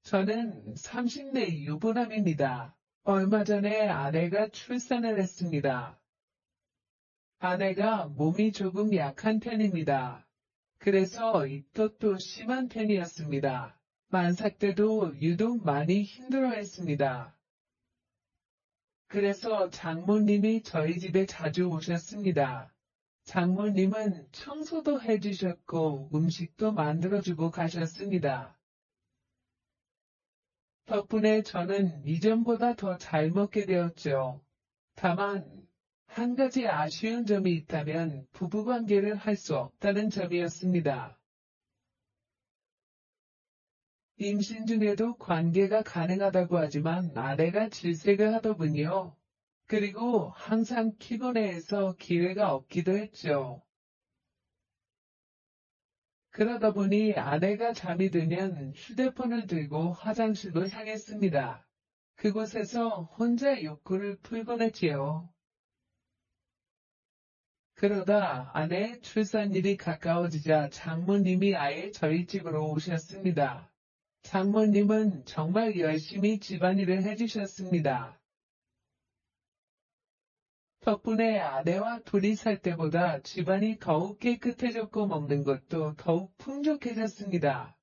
저는 30대 유부남입니다. 얼마 전에 아내가 출산을 했습니다. 아내가 몸이 조금 약한 편입니다. 그래서 입덧도 심한 편이었습니다. 만삭 때도 유독 많이 힘들어했습니다. 그래서 장모님이 저희 집에 자주 오셨습니다. 장모님은 청소도 해주셨고 음식도 만들어주고 가셨습니다. 덕분에 저는 이전보다 더 잘 먹게 되었죠. 다만, 한 가지 아쉬운 점이 있다면 부부관계를 할 수 없다는 점이었습니다. 임신 중에도 관계가 가능하다고 하지만 아내가 질색을 하더군요. 그리고 항상 피곤해해서 기회가 없기도 했죠. 그러다 보니 아내가 잠이 들면 휴대폰을 들고 화장실로 향했습니다. 그곳에서 혼자 욕구를 풀곤 했지요. 그러다 아내의 출산일이 가까워지자 장모님이 아예 저희 집으로 오셨습니다. 장모님은 정말 열심히 집안일을 해주셨습니다. 덕분에 아내와 둘이 살 때보다 집안이 더욱 깨끗해졌고 먹는 것도 더욱 풍족해졌습니다.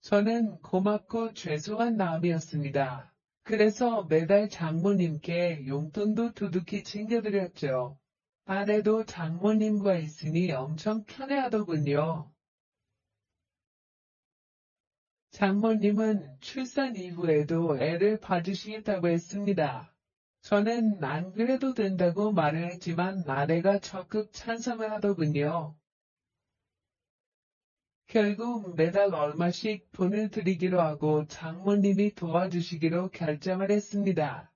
저는 고맙고 죄송한 마음이었습니다. 그래서 매달 장모님께 용돈도 두둑히 챙겨드렸죠. 아내도 장모님과 있으니 엄청 편해하더군요. 장모님은 출산 이후에도 애를 봐주시겠다고 했습니다. 저는 안 그래도 된다고 말을 했지만 아내가 적극 찬성을 하더군요. 결국 매달 얼마씩 돈을 드리기로 하고 장모님이 도와주시기로 결정을 했습니다.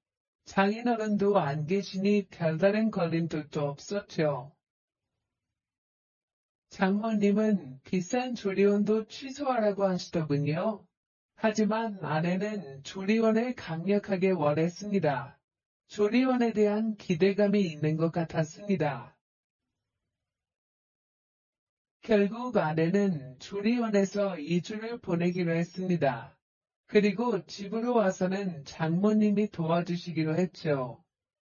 장인어른도 안 계시니 별다른 걸림돌도 없었죠. 장모님은 비싼 조리원도 취소하라고 하시더군요. 하지만 아내는 조리원을 강력하게 원했습니다. 조리원에 대한 기대감이 있는 것 같았습니다. 결국 아내는 조리원에서 2주를 보내기로 했습니다. 그리고 집으로 와서는 장모님이 도와주시기로 했죠.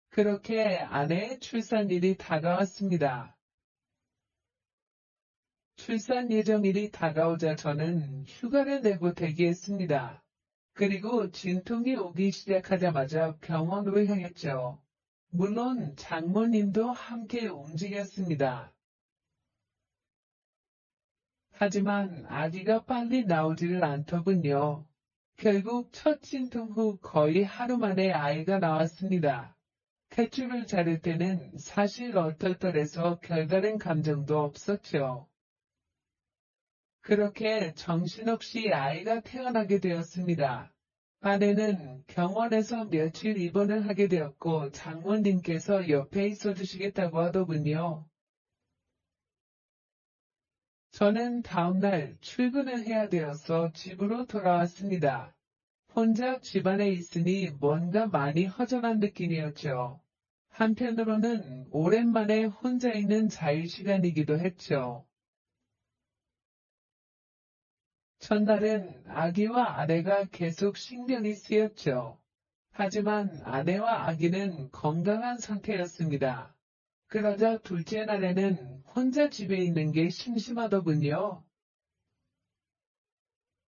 그렇게 아내의 출산일이 다가왔습니다. 출산 예정일이 다가오자 저는 휴가를 내고 대기했습니다. 그리고 진통이 오기 시작하자마자 병원으로 향했죠. 물론 장모님도 함께 움직였습니다. 하지만 아기가 빨리 나오지를 않더군요. 결국 첫 진통 후 거의 하루 만에 아이가 나왔습니다. 탯줄을 자를 때는 사실 얼떨떨해서 별다른 감정도 없었죠. 그렇게 정신없이 아이가 태어나게 되었습니다. 아내는 병원에서 며칠 입원을 하게 되었고 장모님께서 옆에 있어 주시겠다고 하더군요. 저는 다음날 출근을 해야 되어서 집으로 돌아왔습니다. 혼자 집안에 있으니 뭔가 많이 허전한 느낌이었죠. 한편으로는 오랜만에 혼자 있는 자유시간이기도 했죠. 첫날은 아기와 아내가 계속 신경이 쓰였죠. 하지만 아내와 아기는 건강한 상태였습니다. 그러자 둘째 날에는 혼자 집에 있는 게 심심하더군요.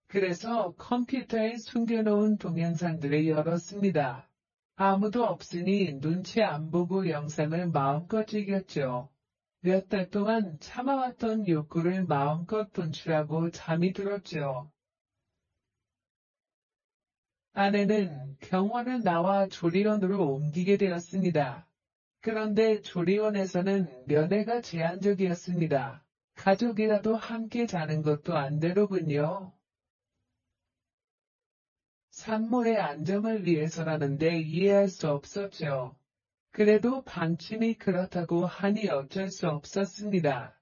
그래서 컴퓨터에 숨겨놓은 동영상들을 열었습니다. 아무도 없으니 눈치 안 보고 영상을 마음껏 즐겼죠. 몇 달 동안 참아왔던 욕구를 마음껏 분출하고 잠이 들었죠. 아내는 병원을 나와 조리원으로 옮기게 되었습니다. 그런데 조리원에서는 면회가 제한적이었습니다. 가족이라도 함께 자는 것도 안 되더군요. 산모의 안정을 위해서라는데 이해할 수 없었죠. 그래도 방침이 그렇다고 하니 어쩔 수 없었습니다.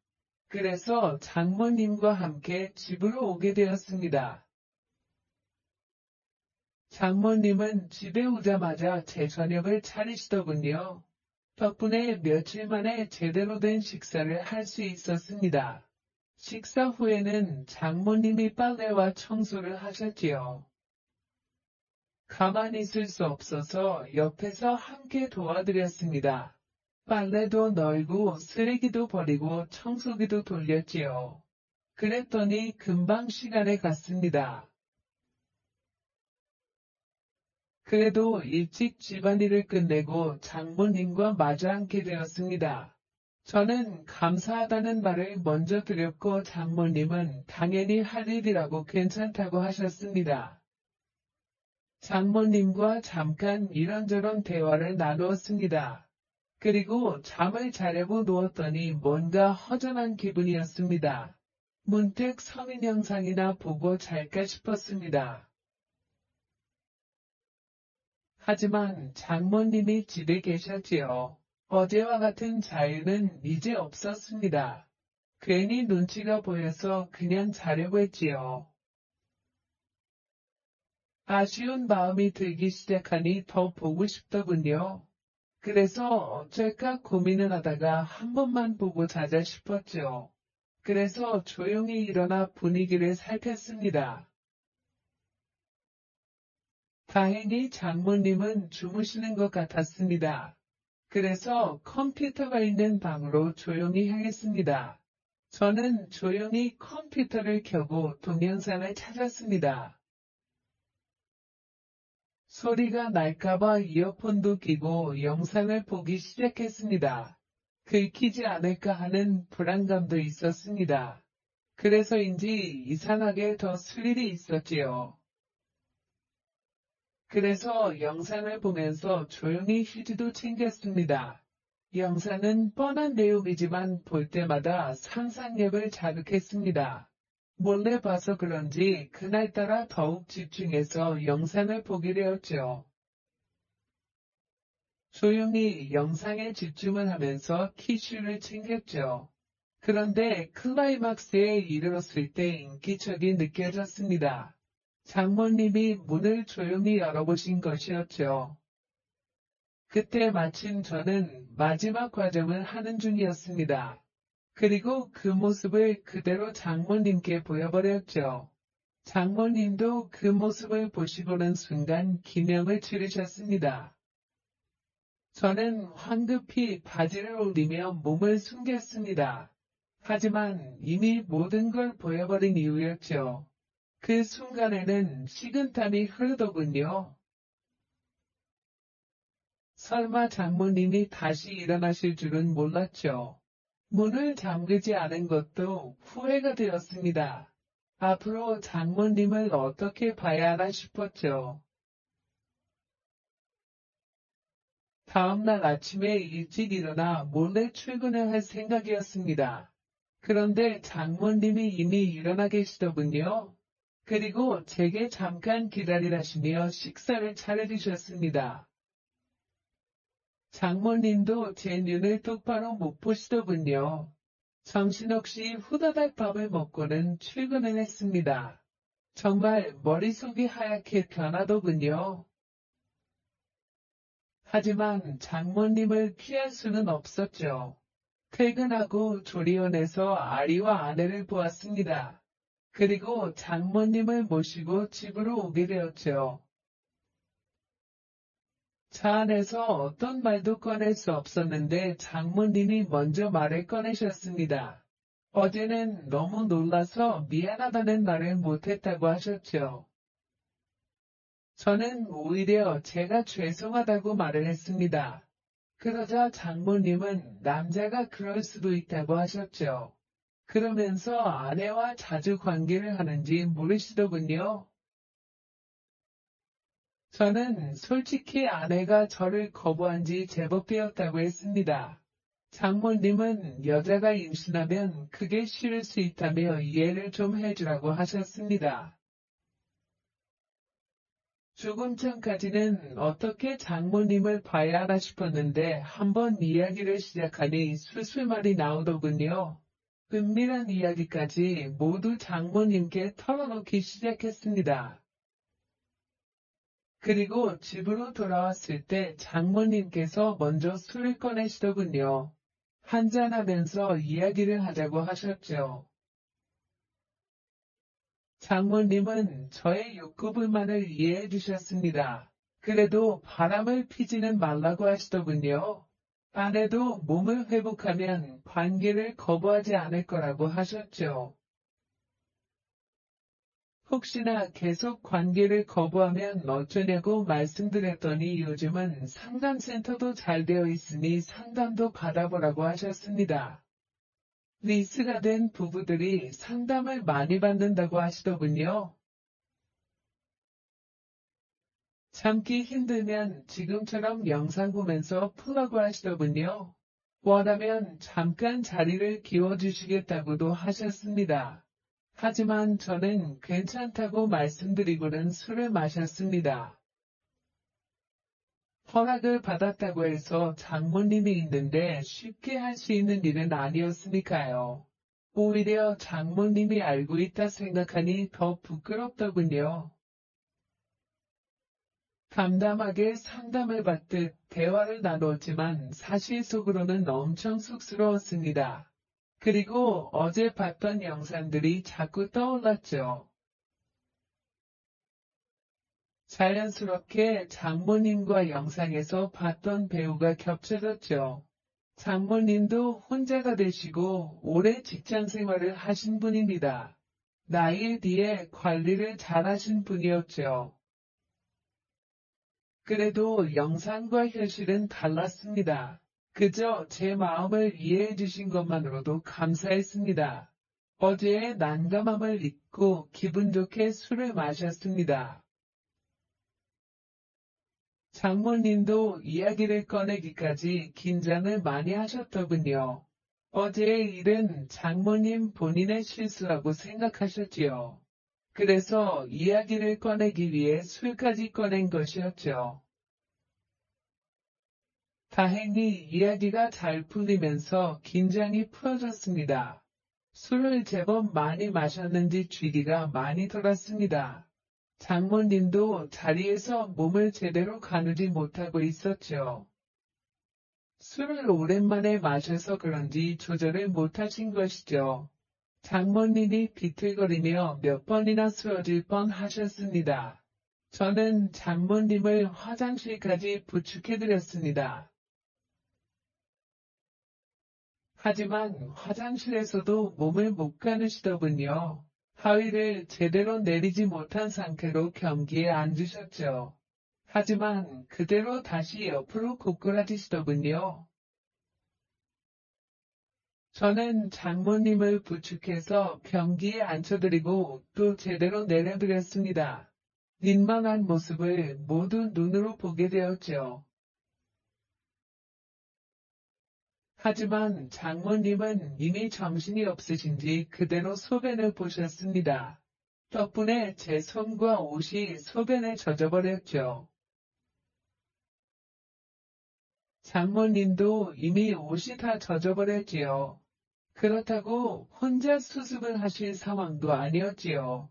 그래서 장모님과 함께 집으로 오게 되었습니다. 장모님은 집에 오자마자 제 저녁을 차리시더군요. 덕분에 며칠 만에 제대로 된 식사를 할 수 있었습니다. 식사 후에는 장모님이 빨래와 청소를 하셨지요. 가만히 있을 수 없어서 옆에서 함께 도와드렸습니다. 빨래도 널고 쓰레기도 버리고 청소기도 돌렸지요. 그랬더니 금방 시간이 갔습니다. 그래도 일찍 집안일을 끝내고 장모님과 마주 앉게 되었습니다. 저는 감사하다는 말을 먼저 드렸고 장모님은 당연히 할 일이라고 괜찮다고 하셨습니다. 장모님과 잠깐 이런저런 대화를 나누었습니다. 그리고 잠을 자려고 누웠더니 뭔가 허전한 기분이었습니다. 문득 성인 영상이나 보고 잘까 싶었습니다. 하지만 장모님이 집에 계셨지요. 어제와 같은 자유는 이제 없었습니다. 괜히 눈치가 보여서 그냥 자려고 했지요. 아쉬운 마음이 들기 시작하니 더 보고 싶더군요. 그래서 어쩔까 고민을 하다가 한 번만 보고 자자 싶었죠. 그래서 조용히 일어나 분위기를 살폈습니다. 다행히 장모님은 주무시는 것 같았습니다. 그래서 컴퓨터가 있는 방으로 조용히 향했습니다. 저는 조용히 컴퓨터를 켜고 동영상을 찾았습니다. 소리가 날까봐 이어폰도 끼고 영상을 보기 시작했습니다. 긁히지 않을까 하는 불안감도 있었습니다. 그래서인지 이상하게 더 스릴이 있었지요. 그래서 영상을 보면서 조용히 휴지도 챙겼습니다. 영상은 뻔한 내용이지만 볼 때마다 상상력을 자극했습니다. 몰래 봐서 그런지 그날따라 더욱 집중해서 영상을 보게 되었죠. 조용히 영상에 집중을 하면서 티슈를 챙겼죠. 그런데 클라이막스에 이르렀을 때 인기척이 느껴졌습니다. 장모님이 문을 조용히 열어보신 것이었죠. 그때 마침 저는 마지막 과정을 하는 중이었습니다. 그리고 그 모습을 그대로 장모님께 보여버렸죠. 장모님도 그 모습을 보시고는 순간 기명을 치르셨습니다. 저는 황급히 바지를 올리며 몸을 숨겼습니다. 하지만 이미 모든 걸 보여버린 이유였죠. 그 순간에는 식은땀이 흐르더군요. 설마 장모님이 다시 일어나실 줄은 몰랐죠. 문을 잠그지 않은 것도 후회가 되었습니다. 앞으로 장모님을 어떻게 봐야 하나 싶었죠. 다음날 아침에 일찍 일어나 몰래 출근을 할 생각이었습니다. 그런데 장모님이 이미 일어나 계시더군요. 그리고 제게 잠깐 기다리라시며 식사를 차려주셨습니다. 장모님도 제 눈을 똑바로 못 보시더군요. 정신없이 후다닥 밥을 먹고는 출근을 했습니다. 정말 머릿속이 하얗게 변하더군요. 하지만 장모님을 피할 수는 없었죠. 퇴근하고 조리원에서 아리와 아내를 보았습니다. 그리고 장모님을 모시고 집으로 오게 되었죠. 차 안에서 어떤 말도 꺼낼 수 없었는데 장모님이 먼저 말을 꺼내셨습니다. 어제는 너무 놀라서 미안하다는 말을 못했다고 하셨죠. 저는 오히려 제가 죄송하다고 말을 했습니다. 그러자 장모님은 남자가 그럴 수도 있다고 하셨죠. 그러면서 아내와 자주 관계를 하는지 모르시더군요. 저는 솔직히 아내가 저를 거부한 지 제법 되었다고 했습니다. 장모님은 여자가 임신하면 그게 싫을 수 있다며 이해를 좀 해주라고 하셨습니다. 조금 전까지는 어떻게 장모님을 봐야 하나 싶었는데 한번 이야기를 시작하니 술술말이 나오더군요. 은밀한 이야기까지 모두 장모님께 털어놓기 시작했습니다. 그리고 집으로 돌아왔을 때 장모님께서 먼저 술을 꺼내시더군요. 한잔하면서 이야기를 하자고 하셨죠. 장모님은 저의 욕구불만을 이해해 주셨습니다. 그래도 바람을 피지는 말라고 하시더군요. 아내도 몸을 회복하면 관계를 거부하지 않을 거라고 하셨죠. 혹시나 계속 관계를 거부하면 어쩌냐고 말씀드렸더니 요즘은 상담센터도 잘 되어 있으니 상담도 받아보라고 하셨습니다. 리스가 된 부부들이 상담을 많이 받는다고 하시더군요. 참기 힘들면 지금처럼 영상 보면서 풀라고 하시더군요. 원하면 잠깐 자리를 비워주시겠다고도 하셨습니다. 하지만 저는 괜찮다고 말씀드리고는 술을 마셨습니다. 허락을 받았다고 해서 장모님이 있는데 쉽게 할 수 있는 일은 아니었으니까요. 오히려 장모님이 알고 있다 생각하니 더 부끄럽더군요. 담담하게 상담을 받듯 대화를 나눴지만 사실 속으로는 엄청 쑥스러웠습니다. 그리고 어제 봤던 영상들이 자꾸 떠올랐죠. 자연스럽게 장모님과 영상에서 봤던 배우가 겹쳐졌죠. 장모님도 혼자가 되시고 오래 직장 생활을 하신 분입니다. 나이에 비해 관리를 잘하신 분이었죠. 그래도 영상과 현실은 달랐습니다. 그저 제 마음을 이해해 주신 것만으로도 감사했습니다. 어제의 난감함을 잊고 기분 좋게 술을 마셨습니다. 장모님도 이야기를 꺼내기까지 긴장을 많이 하셨더군요. 어제의 일은 장모님 본인의 실수라고 생각하셨지요. 그래서 이야기를 꺼내기 위해 술까지 꺼낸 것이었죠. 다행히 이야기가 잘 풀리면서 긴장이 풀어졌습니다. 술을 제법 많이 마셨는지 쥐기가 많이 돌았습니다. 장모님도 자리에서 몸을 제대로 가누지 못하고 있었죠. 술을 오랜만에 마셔서 그런지 조절을 못하신 것이죠. 장모님이 비틀거리며 몇 번이나 쓰러질 뻔 하셨습니다. 저는 장모님을 화장실까지 부축해드렸습니다. 하지만 화장실에서도 몸을 못 가누시더군요. 하의를 제대로 내리지 못한 상태로 변기에 앉으셨죠. 하지만 그대로 다시 옆으로 고꾸라지시더군요. 저는 장모님을 부축해서 변기에 앉혀드리고 또 제대로 내려드렸습니다. 민망한 모습을 모두 눈으로 보게 되었죠. 하지만 장모님은 이미 정신이 없으신지 그대로 소변을 보셨습니다. 덕분에 제 손과 옷이 소변에 젖어버렸죠. 장모님도 이미 옷이 다 젖어버렸지요. 그렇다고 혼자 수습을 하실 상황도 아니었지요.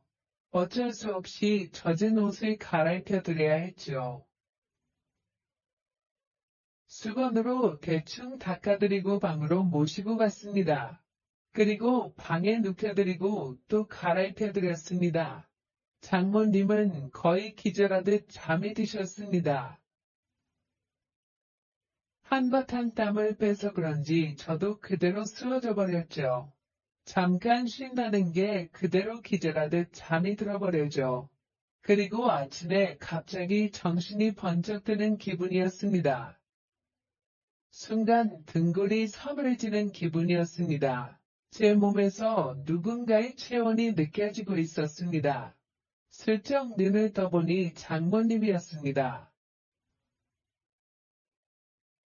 어쩔 수 없이 젖은 옷을 갈아입혀 드려야 했죠. 수건으로 대충 닦아드리고 방으로 모시고 갔습니다. 그리고 방에 눕혀드리고 또 갈아입혀드렸습니다. 장모님은 거의 기절하듯 잠이 드셨습니다. 한바탕 땀을 빼서 그런지 저도 그대로 쓰러져 버렸죠. 잠깐 쉰다는 게 그대로 기절하듯 잠이 들어버려죠. 그리고 아침에 갑자기 정신이 번쩍 드는 기분이었습니다. 순간 등골이 서늘해지는 기분이었습니다. 제 몸에서 누군가의 체온이 느껴지고 있었습니다. 슬쩍 눈을 떠보니 장모님이었습니다.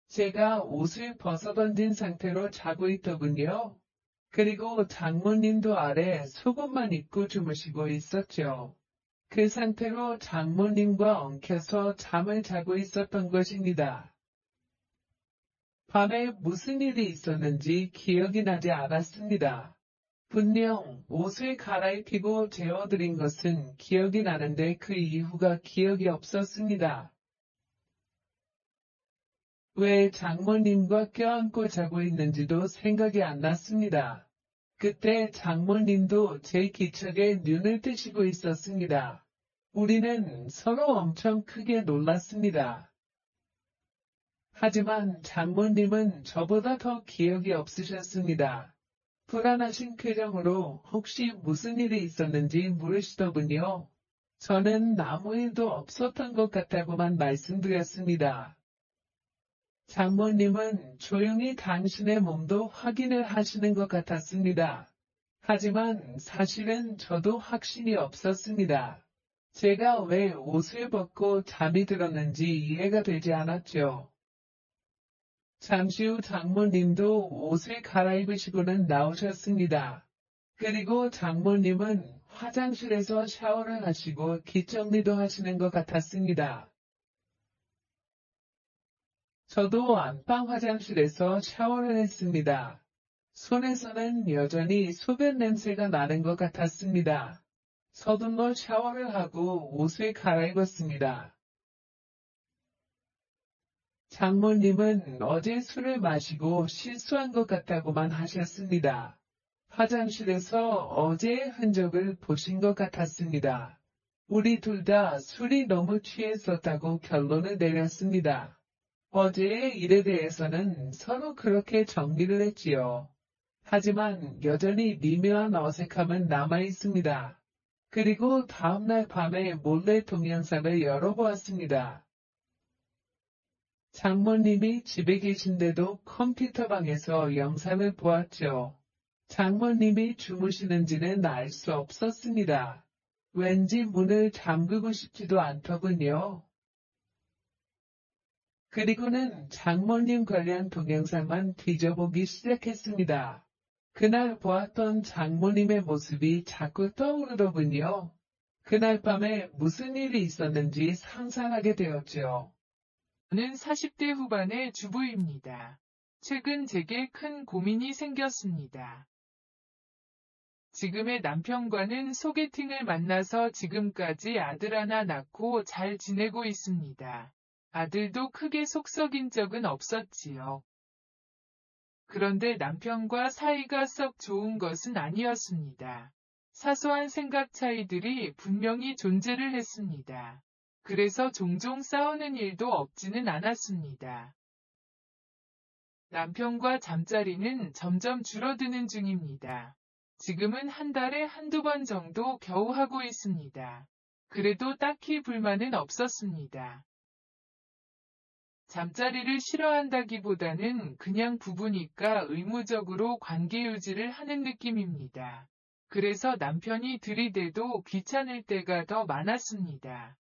제가 옷을 벗어던진 상태로 자고 있더군요. 그리고 장모님도 아래 속옷만 입고 주무시고 있었죠. 그 상태로 장모님과 엉켜서 잠을 자고 있었던 것입니다. 밤에 무슨 일이 있었는지 기억이 나지 않았습니다. 분명 옷을 갈아입히고 재워드린 것은 기억이 나는데 그 이후가 기억이 없었습니다. 왜 장모님과 껴안고 자고 있는지도 생각이 안 났습니다. 그때 장모님도 제 기척에 눈을 뜨시고 있었습니다. 우리는 서로 엄청 크게 놀랐습니다. 하지만 장모님은 저보다 더 기억이 없으셨습니다. 불안하신 표정으로 혹시 무슨 일이 있었는지 물으시더군요. 저는 아무 일도 없었던 것 같다고만 말씀드렸습니다. 장모님은 조용히 당신의 몸도 확인을 하시는 것 같았습니다. 하지만 사실은 저도 확신이 없었습니다. 제가 왜 옷을 벗고 잠이 들었는지 이해가 되지 않았죠. 잠시 후 장모님도 옷을 갈아입으시고는 나오셨습니다. 그리고 장모님은 화장실에서 샤워를 하시고 깃정리도 하시는 것 같았습니다. 저도 안방 화장실에서 샤워를 했습니다. 손에서는 여전히 소변 냄새가 나는 것 같았습니다. 서둘러 샤워를 하고 옷을 갈아입었습니다. 장모님은 어제 술을 마시고 실수한 것 같다고만 하셨습니다. 화장실에서 어제의 흔적을 보신 것 같았습니다. 우리 둘 다 술이 너무 취했었다고 결론을 내렸습니다. 어제의 일에 대해서는 서로 그렇게 정리를 했지요. 하지만 여전히 미묘한 어색함은 남아 있습니다. 그리고 다음날 밤에 몰래 동영상을 열어보았습니다. 장모님이 집에 계신데도 컴퓨터방에서 영상을 보았죠. 장모님이 주무시는지는 알 수 없었습니다. 왠지 문을 잠그고 싶지도 않더군요. 그리고는 장모님 관련 동영상만 뒤져보기 시작했습니다. 그날 보았던 장모님의 모습이 자꾸 떠오르더군요. 그날 밤에 무슨 일이 있었는지 상상하게 되었죠. 저는 40대 후반의 주부입니다. 최근 제게 큰 고민이 생겼습니다. 지금의 남편과는 소개팅을 만나서 지금까지 아들 하나 낳고 잘 지내고 있습니다. 아들도 크게 속썩인 적은 없었지요. 그런데 남편과 사이가 썩 좋은 것은 아니었습니다. 사소한 생각 차이들이 분명히 존재를 했습니다. 그래서 종종 싸우는 일도 없지는 않았습니다. 남편과 잠자리는 점점 줄어드는 중입니다. 지금은 한 달에 한두 번 정도 겨우 하고 있습니다. 그래도 딱히 불만은 없었습니다. 잠자리를 싫어한다기보다는 그냥 부부니까 의무적으로 관계 유지를 하는 느낌입니다. 그래서 남편이 들이대도 귀찮을 때가 더 많았습니다.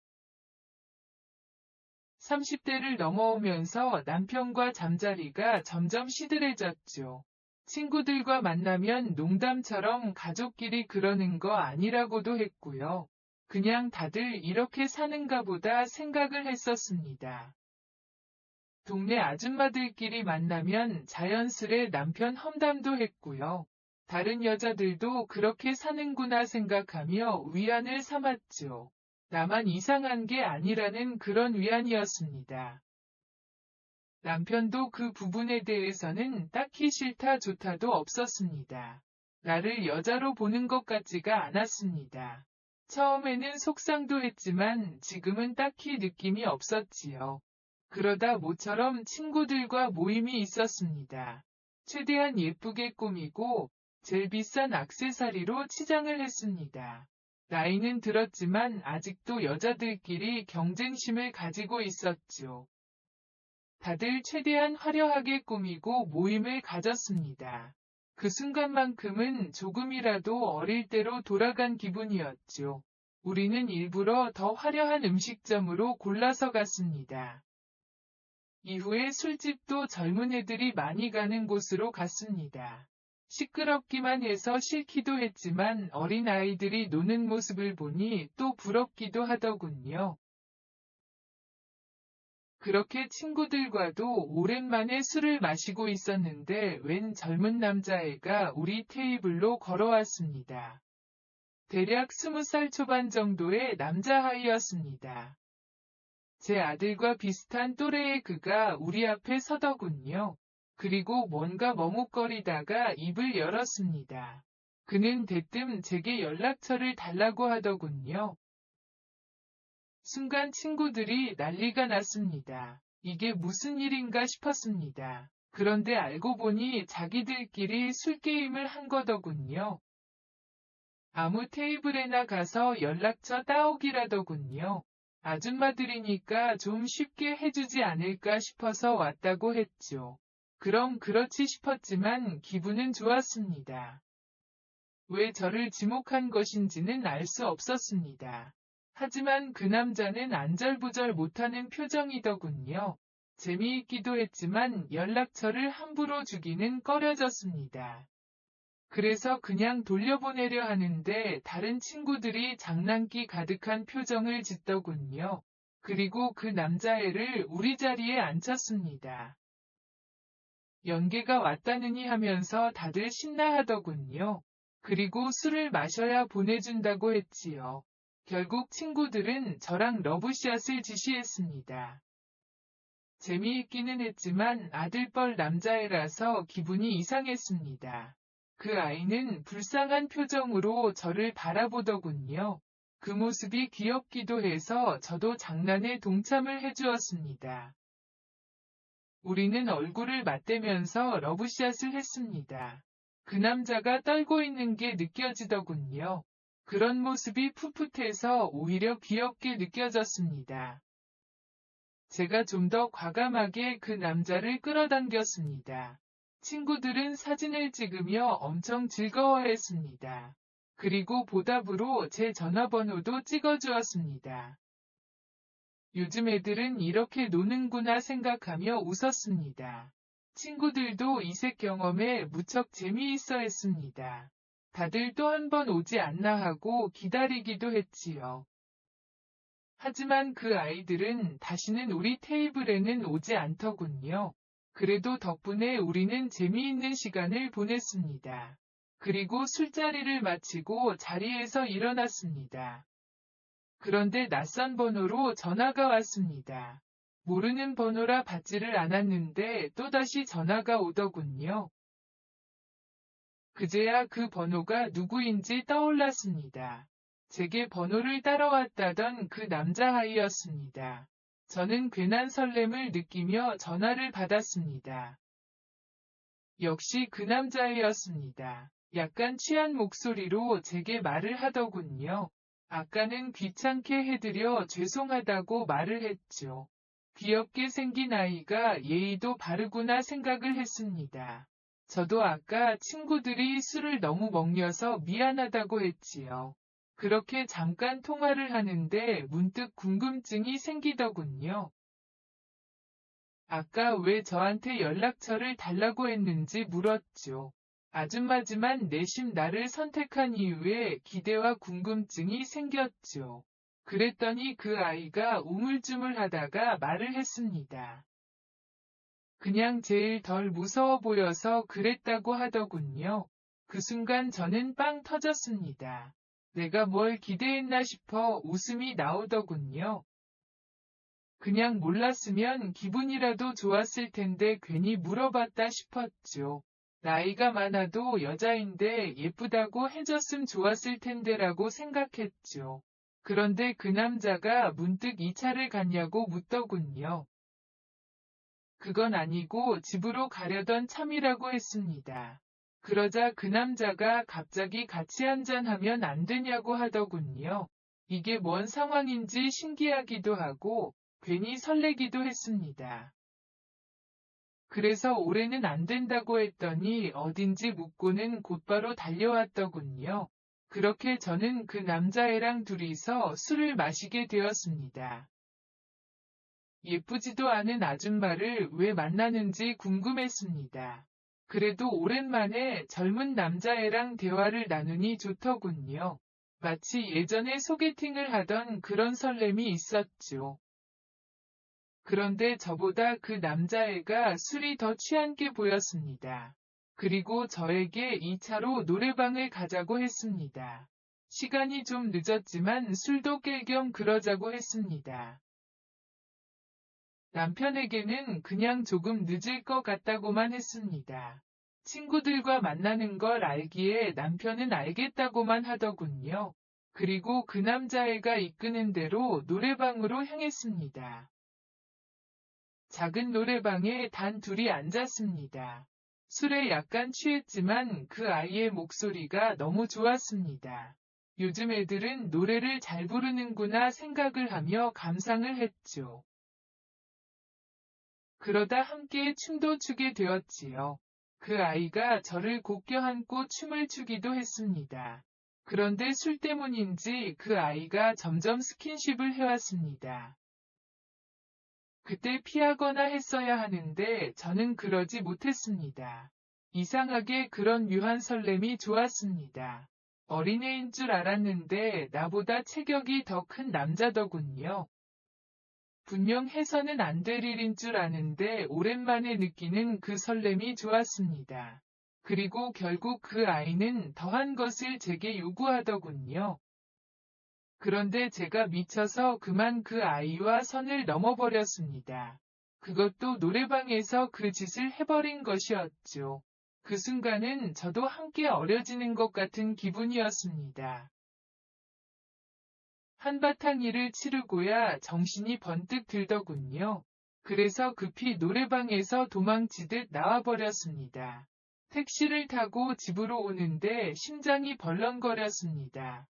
30대를 넘어오면서 남편과 잠자리가 점점 시들해졌죠. 친구들과 만나면 농담처럼 가족끼리 그러는 거 아니라고도 했고요. 그냥 다들 이렇게 사는가 보다 생각을 했었습니다. 동네 아줌마들끼리 만나면 자연스레 남편 험담도 했고요. 다른 여자들도 그렇게 사는구나 생각하며 위안을 삼았죠. 나만 이상한 게 아니라는 그런 위안이었습니다. 남편도 그 부분에 대해서는 딱히 싫다 좋다도 없었습니다. 나를 여자로 보는 것 같지가 않았습니다. 처음에는 속상도 했지만 지금은 딱히 느낌이 없었지요. 그러다 모처럼 친구들과 모임이 있었습니다. 최대한 예쁘게 꾸미고 제일 비싼 액세서리로 치장을 했습니다. 나이는 들었지만 아직도 여자들끼리 경쟁심을 가지고 있었죠. 다들 최대한 화려하게 꾸미고 모임을 가졌습니다. 그 순간만큼은 조금이라도 어릴 때로 돌아간 기분이었죠. 우리는 일부러 더 화려한 음식점으로 골라서 갔습니다. 이후에 술집도 젊은 애들이 많이 가는 곳으로 갔습니다. 시끄럽기만 해서 싫기도 했지만 어린 아이들이 노는 모습을 보니 또 부럽기도 하더군요. 그렇게 친구들과도 오랜만에 술을 마시고 있었는데 웬 젊은 남자애가 우리 테이블로 걸어왔습니다. 대략 20살 초반 정도의 남자아이였습니다. 제 아들과 비슷한 또래의 그가 우리 앞에 서더군요. 그리고 뭔가 머뭇거리다가 입을 열었습니다. 그는 대뜸 제게 연락처를 달라고 하더군요. 순간 친구들이 난리가 났습니다. 이게 무슨 일인가 싶었습니다. 그런데 알고 보니 자기들끼리 술게임을 한 거더군요. 아무 테이블에나 가서 연락처 따오기라더군요. 아줌마들이니까 좀 쉽게 해주지 않을까 싶어서 왔다고 했죠. 그럼 그렇지 싶었지만 기분은 좋았습니다. 왜 저를 지목한 것인지는 알 수 없었습니다. 하지만 그 남자는 안절부절 못하는 표정이더군요. 재미있기도 했지만 연락처를 함부로 주기는 꺼려졌습니다. 그래서 그냥 돌려보내려 하는데 다른 친구들이 장난기 가득한 표정을 짓더군요. 그리고 그 남자애를 우리 자리에 앉혔습니다. 연계가 왔다느니 하면서 다들 신나하더군요. 그리고 술을 마셔야 보내준다고 했지요. 결국 친구들은 저랑 러브샷을 지시했습니다. 재미있기는 했지만 아들뻘 남자애라서 기분이 이상했습니다. 그 아이는 불쌍한 표정으로 저를 바라보더군요. 그 모습이 귀엽기도 해서 저도 장난에 동참을 해주었습니다. 우리는 얼굴을 맞대면서 러브샷을 했습니다. 그 남자가 떨고 있는 게 느껴지더군요. 그런 모습이 풋풋해서 오히려 귀엽게 느껴졌습니다. 제가 좀 더 과감하게 그 남자를 끌어당겼습니다. 친구들은 사진을 찍으며 엄청 즐거워했습니다. 그리고 보답으로 제 전화번호도 찍어주었습니다. 요즘 애들은 이렇게 노는구나 생각하며 웃었습니다. 친구들도 이색 경험에 무척 재미있어 했습니다. 다들 또 한 번 오지 않나 하고 기다리기도 했지요. 하지만 그 아이들은 다시는 우리 테이블에는 오지 않더군요. 그래도 덕분에 우리는 재미있는 시간을 보냈습니다. 그리고 술자리를 마치고 자리에서 일어났습니다. 그런데 낯선 번호로 전화가 왔습니다. 모르는 번호라 받지를 않았는데 또다시 전화가 오더군요. 그제야 그 번호가 누구인지 떠올랐습니다. 제게 번호를 따라왔다던 그 남자아이였습니다. 저는 괜한 설렘을 느끼며 전화를 받았습니다. 역시 그 남자애였습니다. 약간 취한 목소리로 제게 말을 하더군요. 아까는 귀찮게 해드려 죄송하다고 말을 했죠. 귀엽게 생긴 아이가 예의도 바르구나 생각을 했습니다. 저도 아까 친구들이 술을 너무 먹여서 미안하다고 했지요. 그렇게 잠깐 통화를 하는데 문득 궁금증이 생기더군요. 아까 왜 저한테 연락처를 달라고 했는지 물었죠. 아줌마지만 내심 나를 선택한 이유에 기대와 궁금증이 생겼죠. 그랬더니 그 아이가 우물쭈물하다가 말을 했습니다. 그냥 제일 덜 무서워 보여서 그랬다고 하더군요. 그 순간 저는 빵 터졌습니다. 내가 뭘 기대했나 싶어 웃음이 나오더군요. 그냥 몰랐으면 기분이라도 좋았을 텐데 괜히 물어봤다 싶었죠. 나이가 많아도 여자인데 예쁘다고 해줬음 좋았을 텐데라고 생각했죠. 그런데 그 남자가 문득 이 차를 갔냐고 묻더군요. 그건 아니고 집으로 가려던 참이라고 했습니다. 그러자 그 남자가 갑자기 같이 한잔하면 안 되냐고 하더군요. 이게 뭔 상황인지 신기하기도 하고 괜히 설레기도 했습니다. 그래서 올해는 안 된다고 했더니 어딘지 묻고는 곧바로 달려왔더군요. 그렇게 저는 그 남자애랑 둘이서 술을 마시게 되었습니다. 예쁘지도 않은 아줌마를 왜 만나는지 궁금했습니다. 그래도 오랜만에 젊은 남자애랑 대화를 나누니 좋더군요. 마치 예전에 소개팅을 하던 그런 설렘이 있었죠. 그런데 저보다 그 남자애가 술이 더 취한 게 보였습니다. 그리고 저에게 2차로 노래방을 가자고 했습니다. 시간이 좀 늦었지만 술도 깰 겸 그러자고 했습니다. 남편에게는 그냥 조금 늦을 것 같다고만 했습니다. 친구들과 만나는 걸 알기에 남편은 알겠다고만 하더군요. 그리고 그 남자애가 이끄는 대로 노래방으로 향했습니다. 작은 노래방에 단 둘이 앉았습니다. 술에 약간 취했지만 그 아이의 목소리가 너무 좋았습니다. 요즘 애들은 노래를 잘 부르는구나 생각을 하며 감상을 했죠. 그러다 함께 춤도 추게 되었지요. 그 아이가 저를 곡겨 안고 춤을 추기도 했습니다. 그런데 술 때문인지 그 아이가 점점 스킨십을 해왔습니다. 그때 피하거나 했어야 하는데 저는 그러지 못했습니다. 이상하게 그런 묘한 설렘이 좋았습니다. 어린애인 줄 알았는데 나보다 체격이 더 큰 남자더군요. 분명 해서는 안 될 일인 줄 아는데 오랜만에 느끼는 그 설렘이 좋았습니다. 그리고 결국 그 아이는 더한 것을 제게 요구하더군요. 그런데 제가 미쳐서 그만 그 아이와 선을 넘어버렸습니다. 그것도 노래방에서 그 짓을 해버린 것이었죠. 그 순간은 저도 함께 어려지는 것 같은 기분이었습니다. 한바탕 일을 치르고야 정신이 번뜩 들더군요. 그래서 급히 노래방에서 도망치듯 나와버렸습니다. 택시를 타고 집으로 오는데 심장이 벌렁거렸습니다.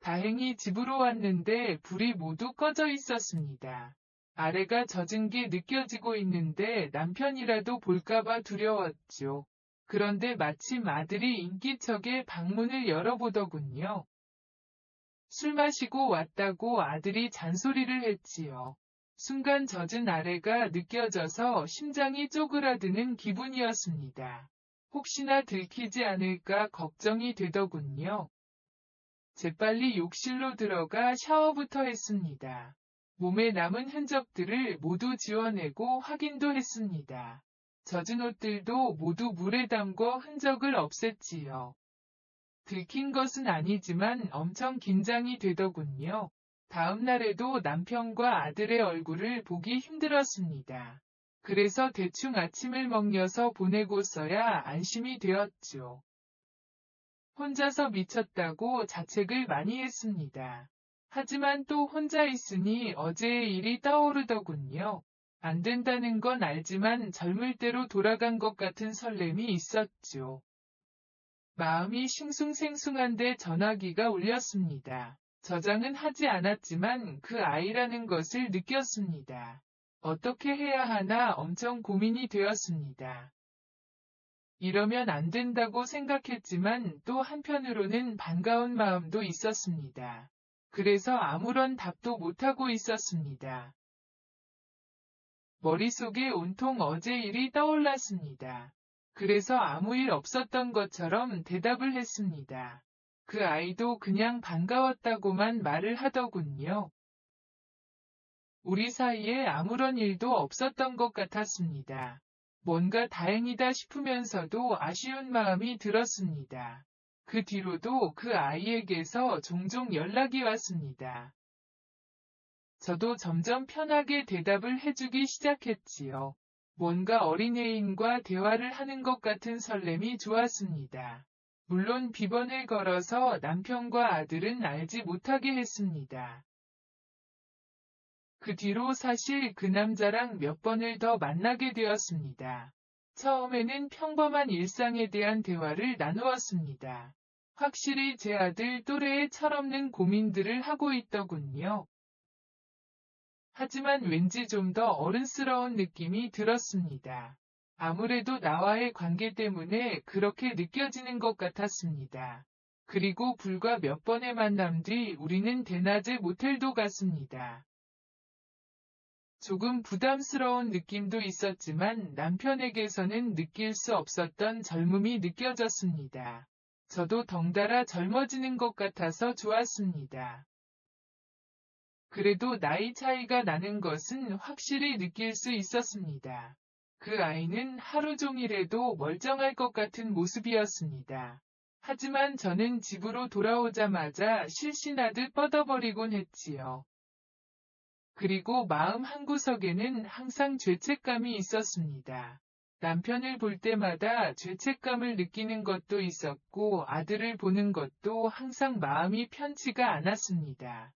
다행히 집으로 왔는데 불이 모두 꺼져 있었습니다. 아래가 젖은 게 느껴지고 있는데 남편이라도 볼까봐 두려웠죠. 그런데 마침 아들이 인기척에 방문을 열어보더군요. 술 마시고 왔다고 아들이 잔소리를 했지요. 순간 젖은 아래가 느껴져서 심장이 쪼그라드는 기분이었습니다. 혹시나 들키지 않을까 걱정이 되더군요. 재빨리 욕실로 들어가 샤워부터 했습니다. 몸에 남은 흔적들을 모두 지워내고 확인도 했습니다. 젖은 옷들도 모두 물에 담궈 흔적을 없앴지요. 들킨 것은 아니지만 엄청 긴장이 되더군요. 다음 날에도 남편과 아들의 얼굴을 보기 힘들었습니다. 그래서 대충 아침을 먹여서 보내고서야 안심이 되었죠. 혼자서 미쳤다고 자책을 많이 했습니다. 하지만 또 혼자 있으니 어제의 일이 떠오르더군요. 안 된다는 건 알지만 젊을 때로 돌아간 것 같은 설렘이 있었죠. 마음이 싱숭생숭한데 전화기가 울렸습니다. 저장은 하지 않았지만 그 아이라는 것을 느꼈습니다. 어떻게 해야 하나 엄청 고민이 되었습니다. 이러면 안 된다고 생각했지만 또 한편으로는 반가운 마음도 있었습니다. 그래서 아무런 답도 못하고 있었습니다. 머릿속에 온통 어제 일이 떠올랐습니다. 그래서 아무 일 없었던 것처럼 대답을 했습니다. 그 아이도 그냥 반가웠다고만 말을 하더군요. 우리 사이에 아무런 일도 없었던 것 같았습니다. 뭔가 다행이다 싶으면서도 아쉬운 마음이 들었습니다. 그 뒤로도 그 아이에게서 종종 연락이 왔습니다. 저도 점점 편하게 대답을 해주기 시작했지요. 뭔가 어린애인과 대화를 하는 것 같은 설렘이 좋았습니다. 물론 비번을 걸어서 남편과 아들은 알지 못하게 했습니다. 그 뒤로 사실 그 남자랑 몇 번을 더 만나게 되었습니다. 처음에는 평범한 일상에 대한 대화를 나누었습니다. 확실히 제 아들 또래의 철없는 고민들을 하고 있더군요. 하지만 왠지 좀 더 어른스러운 느낌이 들었습니다. 아무래도 나와의 관계 때문에 그렇게 느껴지는 것 같았습니다. 그리고 불과 몇 번의 만남 뒤 우리는 대낮에 모텔도 갔습니다. 조금 부담스러운 느낌도 있었지만 남편에게서는 느낄 수 없었던 젊음이 느껴졌습니다. 저도 덩달아 젊어지는 것 같아서 좋았습니다. 그래도 나이 차이가 나는 것은 확실히 느낄 수 있었습니다. 그 아이는 하루 종일에도 멀쩡할 것 같은 모습이었습니다. 하지만 저는 집으로 돌아오자마자 실신하듯 뻗어버리곤 했지요. 그리고 마음 한구석에는 항상 죄책감이 있었습니다. 남편을 볼 때마다 죄책감을 느끼는 것도 있었고 아들을 보는 것도 항상 마음이 편치가 않았습니다.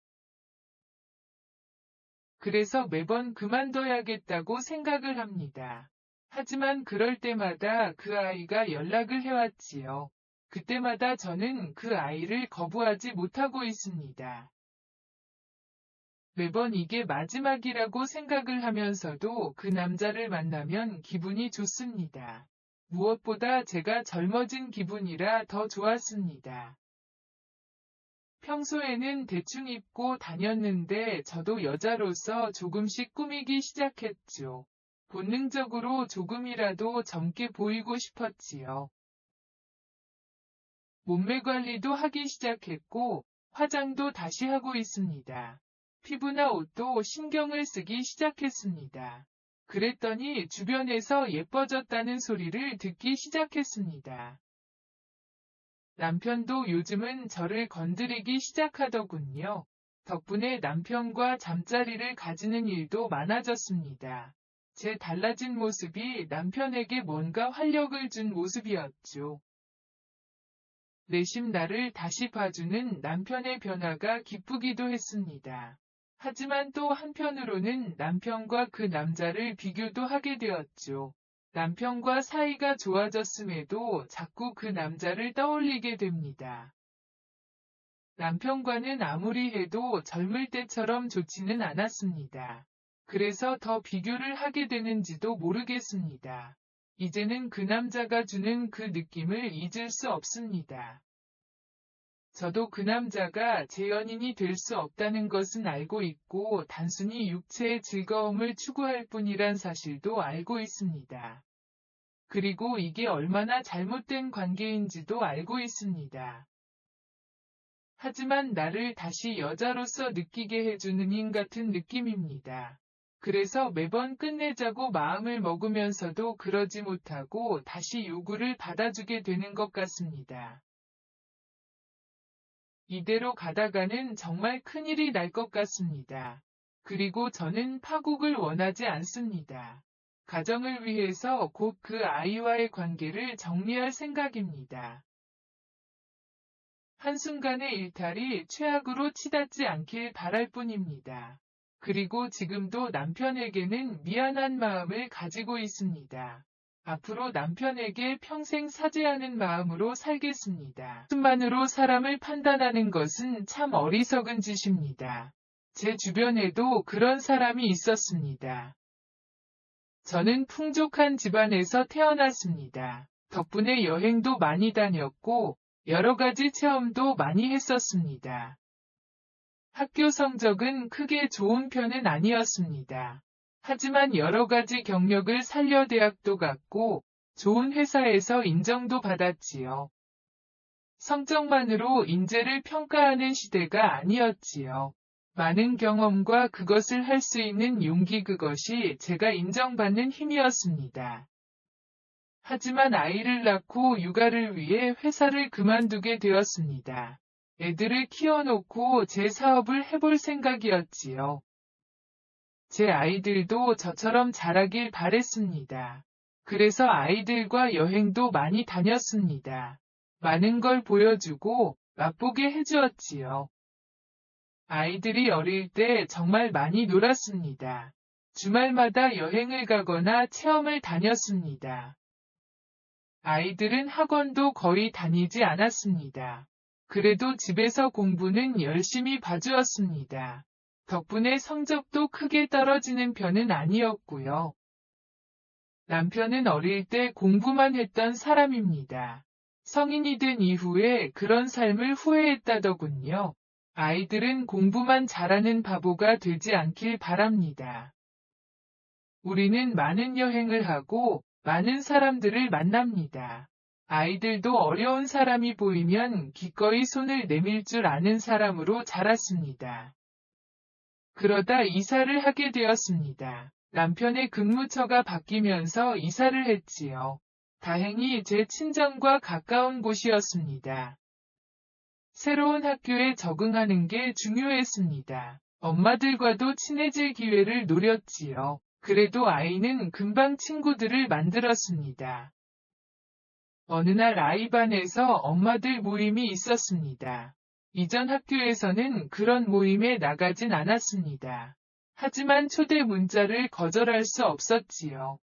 그래서 매번 그만둬야겠다고 생각을 합니다. 하지만 그럴 때마다 그 아이가 연락을 해왔지요. 그때마다 저는 그 아이를 거부하지 못하고 있습니다. 매번 이게 마지막이라고 생각을 하면서도 그 남자를 만나면 기분이 좋습니다. 무엇보다 제가 젊어진 기분이라 더 좋았습니다. 평소에는 대충 입고 다녔는데 저도 여자로서 조금씩 꾸미기 시작했죠. 본능적으로 조금이라도 젊게 보이고 싶었지요. 몸매 관리도 하기 시작했고 화장도 다시 하고 있습니다. 피부나 옷도 신경을 쓰기 시작했습니다. 그랬더니 주변에서 예뻐졌다는 소리를 듣기 시작했습니다. 남편도 요즘은 저를 건드리기 시작하더군요. 덕분에 남편과 잠자리를 가지는 일도 많아졌습니다. 제 달라진 모습이 남편에게 뭔가 활력을 준 모습이었죠. 내심 나를 다시 봐주는 남편의 변화가 기쁘기도 했습니다. 하지만 또 한편으로는 남편과 그 남자를 비교도 하게 되었죠. 남편과 사이가 좋아졌음에도 자꾸 그 남자를 떠올리게 됩니다. 남편과는 아무리 해도 젊을 때처럼 좋지는 않았습니다. 그래서 더 비교를 하게 되는지도 모르겠습니다. 이제는 그 남자가 주는 그 느낌을 잊을 수 없습니다. 저도 그 남자가 제 연인이 될 수 없다는 것은 알고 있고 단순히 육체의 즐거움을 추구할 뿐이란 사실도 알고 있습니다. 그리고 이게 얼마나 잘못된 관계인지도 알고 있습니다. 하지만 나를 다시 여자로서 느끼게 해주는 힘 같은 느낌입니다. 그래서 매번 끝내자고 마음을 먹으면서도 그러지 못하고 다시 요구를 받아주게 되는 것 같습니다. 이대로 가다가는 정말 큰일이 날 것 같습니다. 그리고 저는 파국을 원하지 않습니다. 가정을 위해서 곧 그 아이와의 관계를 정리할 생각입니다. 한순간의 일탈이 최악으로 치닫지 않길 바랄 뿐입니다. 그리고 지금도 남편에게는 미안한 마음을 가지고 있습니다. 앞으로 남편에게 평생 사죄하는 마음으로 살겠습니다. 수만으로 사람을 판단하는 것은 참 어리석은 짓입니다. 제 주변에도 그런 사람이 있었습니다. 저는 풍족한 집안에서 태어났습니다. 덕분에 여행도 많이 다녔고 여러 가지 체험도 많이 했었습니다. 학교 성적은 크게 좋은 편은 아니었습니다. 하지만 여러 가지 경력을 살려 대학도 갔고 좋은 회사에서 인정도 받았지요. 성적만으로 인재를 평가하는 시대가 아니었지요. 많은 경험과 그것을 할 수 있는 용기 그것이 제가 인정받는 힘이었습니다. 하지만 아이를 낳고 육아를 위해 회사를 그만두게 되었습니다. 애들을 키워놓고 제 사업을 해볼 생각이었지요. 제 아이들도 저처럼 자라길 바랬습니다. 그래서 아이들과 여행도 많이 다녔습니다. 많은 걸 보여주고 맛보게 해주었지요. 아이들이 어릴 때 정말 많이 놀았습니다. 주말마다 여행을 가거나 체험을 다녔습니다. 아이들은 학원도 거의 다니지 않았습니다. 그래도 집에서 공부는 열심히 봐주었습니다. 덕분에 성적도 크게 떨어지는 편은 아니었고요. 남편은 어릴 때 공부만 했던 사람입니다. 성인이 된 이후에 그런 삶을 후회했다더군요. 아이들은 공부만 잘하는 바보가 되지 않길 바랍니다. 우리는 많은 여행을 하고 많은 사람들을 만납니다. 아이들도 어려운 사람이 보이면 기꺼이 손을 내밀 줄 아는 사람으로 자랐습니다. 그러다 이사를 하게 되었습니다. 남편의 근무처가 바뀌면서 이사를 했지요. 다행히 제 친정과 가까운 곳이었습니다. 새로운 학교에 적응하는 게 중요했습니다. 엄마들과도 친해질 기회를 노렸지요. 그래도 아이는 금방 친구들을 만들었습니다. 어느 날 아이 반에서 엄마들 모임이 있었습니다. 이전 학교에서는 그런 모임에 나가진 않았습니다. 하지만 초대 문자를 거절할 수 없었지요.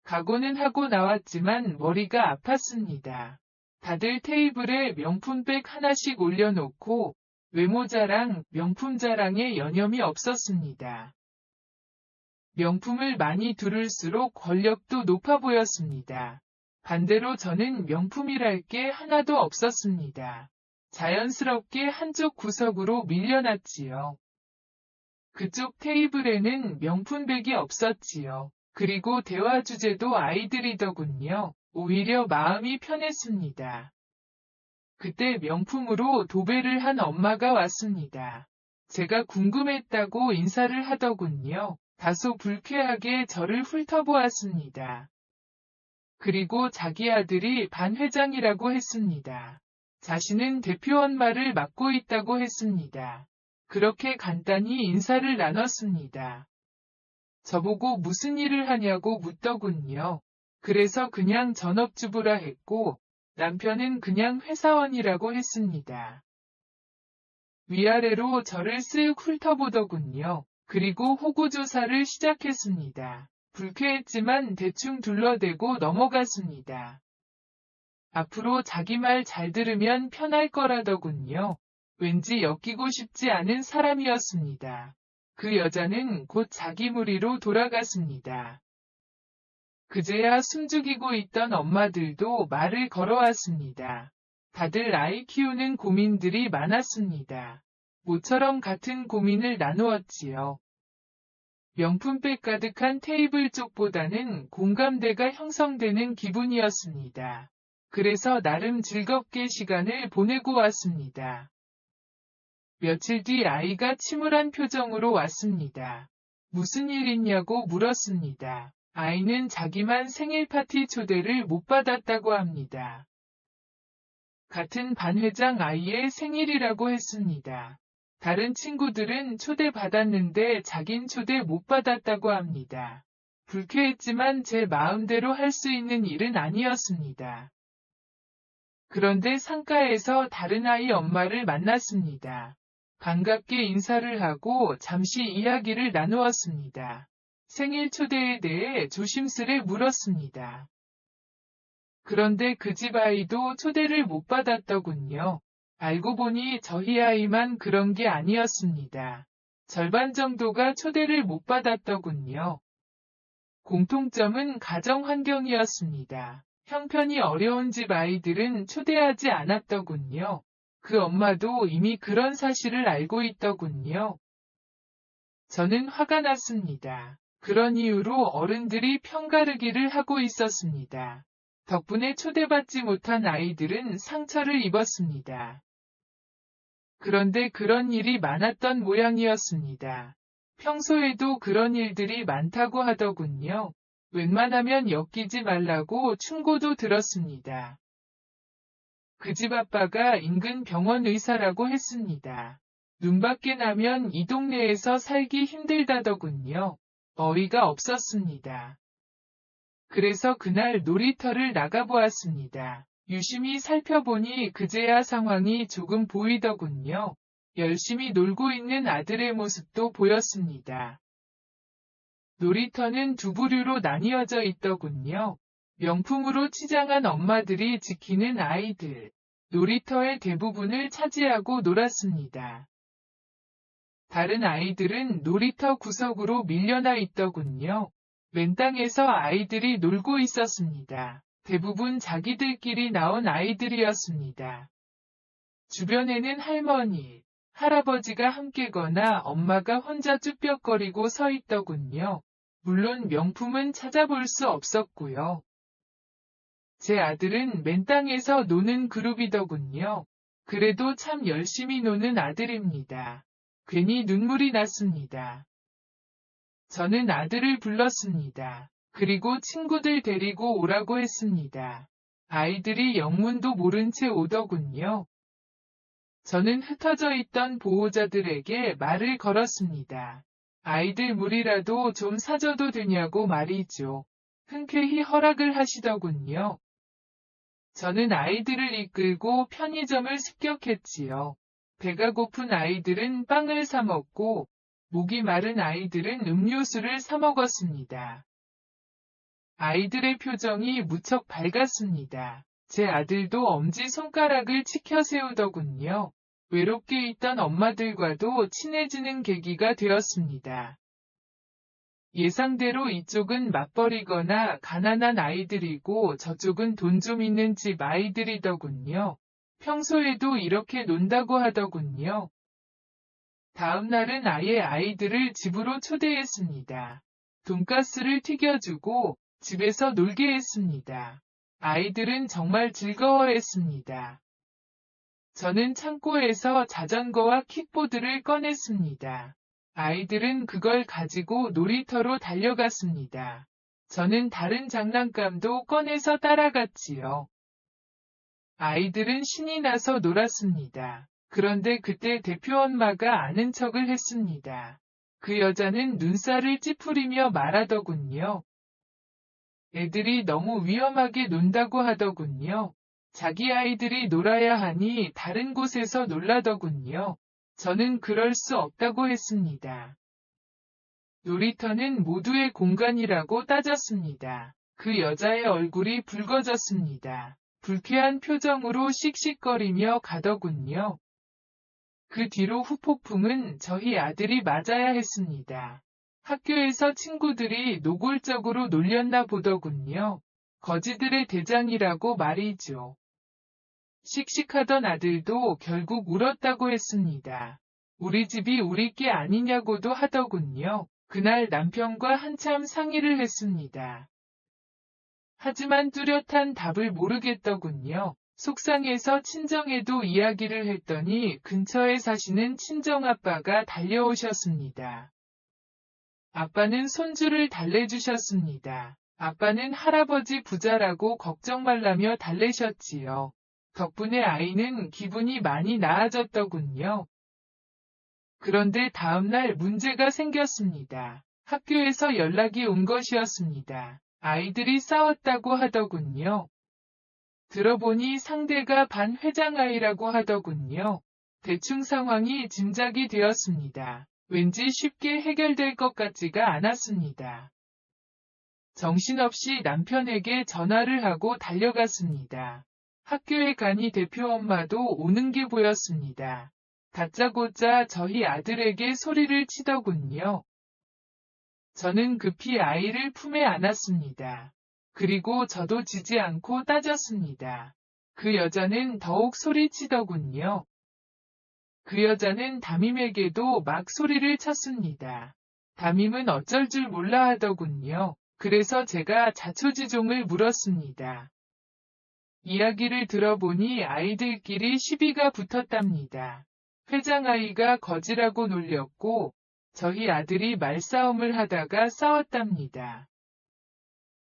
각오는 하고 나왔지만 머리가 아팠습니다. 다들 테이블에 명품백 하나씩 올려놓고 외모 자랑, 명품 자랑에 여념이 없었습니다. 명품을 많이 두를수록 권력도 높아 보였습니다. 반대로 저는 명품이랄 게 하나도 없었습니다. 자연스럽게 한쪽 구석으로 밀려났지요. 그쪽 테이블에는 명품백이 없었지요. 그리고 대화 주제도 아이들이더군요. 오히려 마음이 편했습니다. 그때 명품으로 도배를 한 엄마가 왔습니다. 제가 궁금했다고 인사를 하더군요. 다소 불쾌하게 저를 훑어보았습니다. 그리고 자기 아들이 반 회장이라고 했습니다. 자신은 대표원 말을 맡고 있다고 했습니다. 그렇게 간단히 인사를 나눴습니다. 저보고 무슨 일을 하냐고 묻더군요. 그래서 그냥 전업주부라 했고 남편은 그냥 회사원이라고 했습니다. 위아래로 저를 쓱 훑어보더군요. 그리고 호구조사를 시작했습니다. 불쾌했지만 대충 둘러대고 넘어갔습니다. 앞으로 자기 말 잘 들으면 편할 거라더군요. 왠지 엮이고 싶지 않은 사람이었습니다. 그 여자는 곧 자기 무리로 돌아갔습니다. 그제야 숨죽이고 있던 엄마들도 말을 걸어왔습니다. 다들 아이 키우는 고민들이 많았습니다. 모처럼 같은 고민을 나누었지요. 명품백 가득한 테이블 쪽보다는 공감대가 형성되는 기분이었습니다. 그래서 나름 즐겁게 시간을 보내고 왔습니다. 며칠 뒤 아이가 침울한 표정으로 왔습니다. 무슨 일 있냐고 물었습니다. 아이는 자기만 생일 파티 초대를 못 받았다고 합니다. 같은 반 회장 아이의 생일이라고 했습니다. 다른 친구들은 초대받았는데 자긴 초대 못 받았다고 합니다. 불쾌했지만 제 마음대로 할 수 있는 일은 아니었습니다. 그런데 상가에서 다른 아이 엄마를 만났습니다. 반갑게 인사를 하고 잠시 이야기를 나누었습니다. 생일 초대에 대해 조심스레 물었습니다. 그런데 그 집 아이도 초대를 못 받았더군요. 알고 보니 저희 아이만 그런 게 아니었습니다. 절반 정도가 초대를 못 받았더군요. 공통점은 가정 환경이었습니다. 형편이 어려운 집 아이들은 초대하지 않았더군요. 그 엄마도 이미 그런 사실을 알고 있더군요. 저는 화가 났습니다. 그런 이유로 어른들이 편가르기를 하고 있었습니다. 덕분에 초대받지 못한 아이들은 상처를 입었습니다. 그런데 그런 일이 많았던 모양이었습니다. 평소에도 그런 일들이 많다고 하더군요. 웬만하면 엮이지 말라고 충고도 들었습니다. 그 집 아빠가 인근 병원 의사라고 했습니다. 눈밖에 나면 이 동네에서 살기 힘들다더군요. 어이가 없었습니다. 그래서 그날 놀이터를 나가보았습니다. 유심히 살펴보니 그제야 상황이 조금 보이더군요. 열심히 놀고 있는 아들의 모습도 보였습니다. 놀이터는 두 부류로 나뉘어져 있더군요. 명품으로 치장한 엄마들이 지키는 아이들. 놀이터의 대부분을 차지하고 놀았습니다. 다른 아이들은 놀이터 구석으로 밀려나 있더군요. 맨땅에서 아이들이 놀고 있었습니다. 대부분 자기들끼리 나온 아이들이었습니다. 주변에는 할머니, 할아버지가 함께거나 엄마가 혼자 쭈뼛거리고 서 있더군요. 물론 명품은 찾아볼 수 없었고요. 제 아들은 맨땅에서 노는 그룹이더군요. 그래도 참 열심히 노는 아들입니다. 괜히 눈물이 났습니다. 저는 아들을 불렀습니다. 그리고 친구들 데리고 오라고 했습니다. 아이들이 영문도 모른 채 오더군요. 저는 흩어져 있던 보호자들에게 말을 걸었습니다. 아이들 물이라도 좀 사줘도 되냐고 말이죠. 흔쾌히 허락을 하시더군요. 저는 아이들을 이끌고 편의점을 습격했지요. 배가 고픈 아이들은 빵을 사 먹고, 목이 마른 아이들은 음료수를 사 먹었습니다. 아이들의 표정이 무척 밝았습니다. 제 아들도 엄지손가락을 치켜 세우더군요. 외롭게 있던 엄마들과도 친해지는 계기가 되었습니다. 예상대로 이쪽은 맞벌이거나 가난한 아이들이고 저쪽은 돈 좀 있는 집 아이들이더군요. 평소에도 이렇게 논다고 하더군요. 다음 날은 아예 아이들을 집으로 초대했습니다. 돈가스를 튀겨주고 집에서 놀게 했습니다. 아이들은 정말 즐거워했습니다. 저는 창고에서 자전거와 킥보드를 꺼냈습니다. 아이들은 그걸 가지고 놀이터로 달려갔습니다. 저는 다른 장난감도 꺼내서 따라갔지요. 아이들은 신이 나서 놀았습니다. 그런데 그때 대표 엄마가 아는 척을 했습니다. 그 여자는 눈살을 찌푸리며 말하더군요. 애들이 너무 위험하게 논다고 하더군요. 자기 아이들이 놀아야 하니 다른 곳에서 놀라더군요. 저는 그럴 수 없다고 했습니다. 놀이터는 모두의 공간이라고 따졌습니다. 그 여자의 얼굴이 붉어졌습니다. 불쾌한 표정으로 씩씩거리며 가더군요. 그 뒤로 후폭풍은 저희 아들이 맞아야 했습니다. 학교에서 친구들이 노골적으로 놀렸나 보더군요. 거지들의 대장이라고 말이죠. 씩씩하던 아들도 결국 울었다고 했습니다. 우리 집이 우리 게 아니냐고도 하더군요. 그날 남편과 한참 상의를 했습니다. 하지만 뚜렷한 답을 모르겠더군요. 속상해서 친정에도 이야기를 했더니 근처에 사시는 친정아빠가 달려오셨습니다. 아빠는 손주를 달래주셨습니다. 아빠는 할아버지 부자라고 걱정 말라며 달래셨지요. 덕분에 아이는 기분이 많이 나아졌더군요. 그런데 다음날 문제가 생겼습니다. 학교에서 연락이 온 것이었습니다. 아이들이 싸웠다고 하더군요. 들어보니 상대가 반 회장아이라고 하더군요. 대충 상황이 짐작이 되었습니다. 왠지 쉽게 해결될 것 같지가 않았습니다. 정신없이 남편에게 전화를 하고 달려갔습니다. 학교에 가니 대표 엄마도 오는 게 보였습니다. 다짜고짜 저희 아들에게 소리를 치더군요. 저는 급히 아이를 품에 안았습니다. 그리고 저도 지지 않고 따졌습니다. 그 여자는 더욱 소리치더군요. 그 여자는 담임에게도 막 소리를 쳤습니다. 담임은 어쩔 줄 몰라 하더군요. 그래서 제가 자초지종을 물었습니다. 이야기를 들어보니 아이들끼리 시비가 붙었답니다. 회장아이가 거지라고 놀렸고 저희 아들이 말싸움을 하다가 싸웠답니다.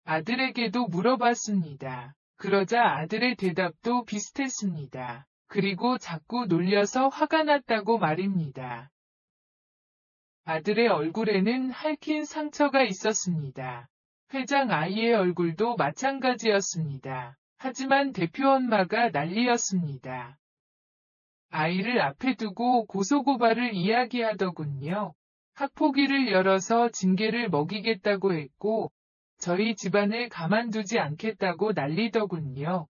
아들에게도 물어봤습니다. 그러자 아들의 대답도 비슷했습니다. 그리고 자꾸 놀려서 화가 났다고 말입니다. 아들의 얼굴에는 핥힌 상처가 있었습니다. 회장 아이의 얼굴도 마찬가지였습니다. 하지만 대표 엄마가 난리였습니다. 아이를 앞에 두고 고소고발을 이야기하더군요. 학폭위를 열어서 징계를 먹이겠다고 했고 저희 집안을 가만두지 않겠다고 난리더군요.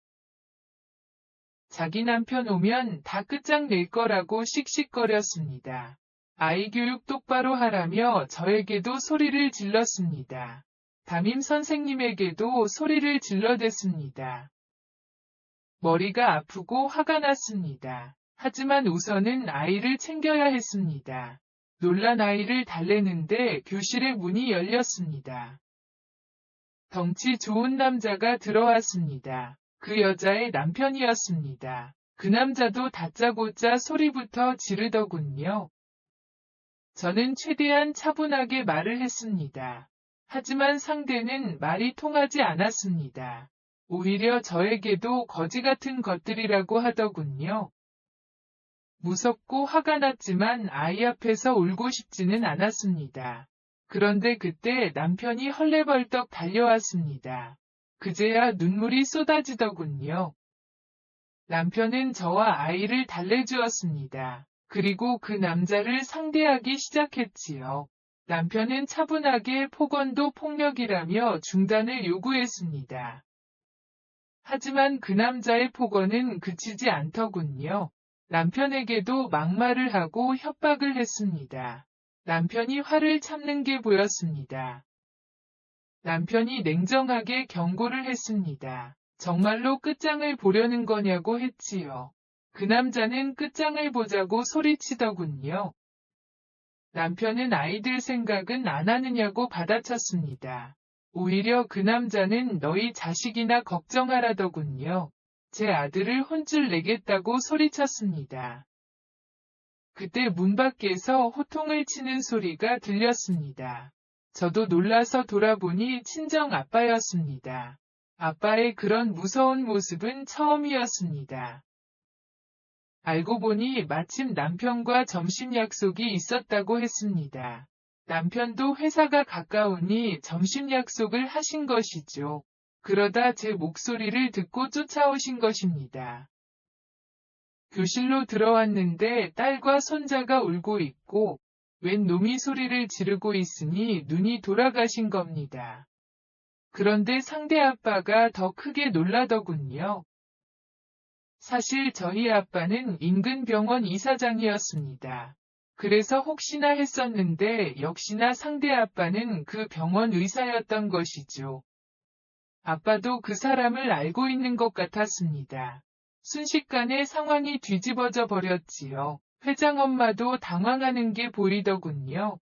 자기 남편 오면 다 끝장낼 거라고 씩씩거렸습니다. 아이 교육 똑바로 하라며 저에게도 소리를 질렀습니다. 담임 선생님에게도 소리를 질러댔습니다. 머리가 아프고 화가 났습니다. 하지만 우선은 아이를 챙겨야 했습니다. 놀란 아이를 달래는데 교실의 문이 열렸습니다. 덩치 좋은 남자가 들어왔습니다. 그 여자의 남편이었습니다. 그 남자도 다짜고짜 소리부터 지르더군요. 저는 최대한 차분하게 말을 했습니다. 하지만 상대는 말이 통하지 않았습니다. 오히려 저에게도 거지 같은 것들이라고 하더군요. 무섭고 화가 났지만 아이 앞에서 울고 싶지는 않았습니다. 그런데 그때 남편이 헐레벌떡 달려왔습니다. 그제야 눈물이 쏟아지더군요. 남편은 저와 아이를 달래주었습니다. 그리고 그 남자를 상대하기 시작했지요. 남편은 차분하게 폭언도 폭력이라며 중단을 요구했습니다. 하지만 그 남자의 폭언은 그치지 않더군요. 남편에게도 막말을 하고 협박을 했습니다. 남편이 화를 참는 게 보였습니다. 남편이 냉정하게 경고를 했습니다. 정말로 끝장을 보려는 거냐고 했지요. 그 남자는 끝장을 보자고 소리치더군요. 남편은 아이들 생각은 안 하느냐고 받아쳤습니다. 오히려 그 남자는 너희 자식이나 걱정하라더군요. 제 아들을 혼쭐 내겠다고 소리쳤습니다. 그때 문 밖에서 호통을 치는 소리가 들렸습니다. 저도 놀라서 돌아보니 친정 아빠였습니다. 아빠의 그런 무서운 모습은 처음이었습니다. 알고 보니 마침 남편과 점심 약속이 있었다고 했습니다. 남편도 회사가 가까우니 점심 약속을 하신 것이죠. 그러다 제 목소리를 듣고 쫓아오신 것입니다. 교실로 들어왔는데 딸과 손자가 울고 있고 웬 놈이 소리를 지르고 있으니 눈이 돌아가신 겁니다. 그런데 상대 아빠가 더 크게 놀라더군요. 사실 저희 아빠는 인근 병원 이사장이었습니다. 그래서 혹시나 했었는데 역시나 상대 아빠는 그 병원 의사였던 것이죠. 아빠도 그 사람을 알고 있는 것 같았습니다. 순식간에 상황이 뒤집어져 버렸지요. 회장 엄마도 당황하는 게 보이더군요.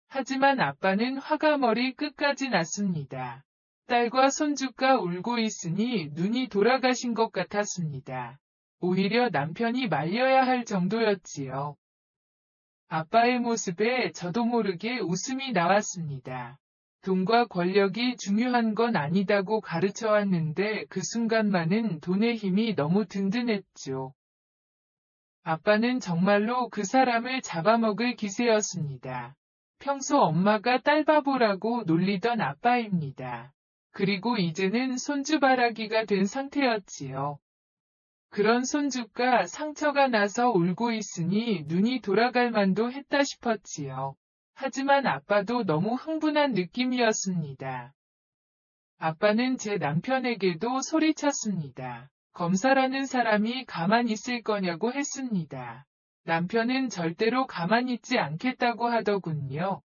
하지만 아빠는 화가 머리 끝까지 났습니다. 딸과 손주가 울고 있으니 눈이 돌아가신 것 같았습니다. 오히려 남편이 말려야 할 정도였지요. 아빠의 모습에 저도 모르게 웃음이 나왔습니다. 돈과 권력이 중요한 건 아니다고 가르쳐 왔는데 그 순간만은 돈의 힘이 너무 든든했죠. 아빠는 정말로 그 사람을 잡아먹을 기세였습니다. 평소 엄마가 딸바보라고 놀리던 아빠입니다. 그리고 이제는 손주바라기가 된 상태였지요. 그런 손주가 상처가 나서 울고 있으니 눈이 돌아갈 만도 했다 싶었지요. 하지만 아빠도 너무 흥분한 느낌이었습니다. 아빠는 제 남편에게도 소리쳤습니다. 검사라는 사람이 가만히 있을 거냐고 했습니다. 남편은 절대로 가만히 있지 않겠다고 하더군요.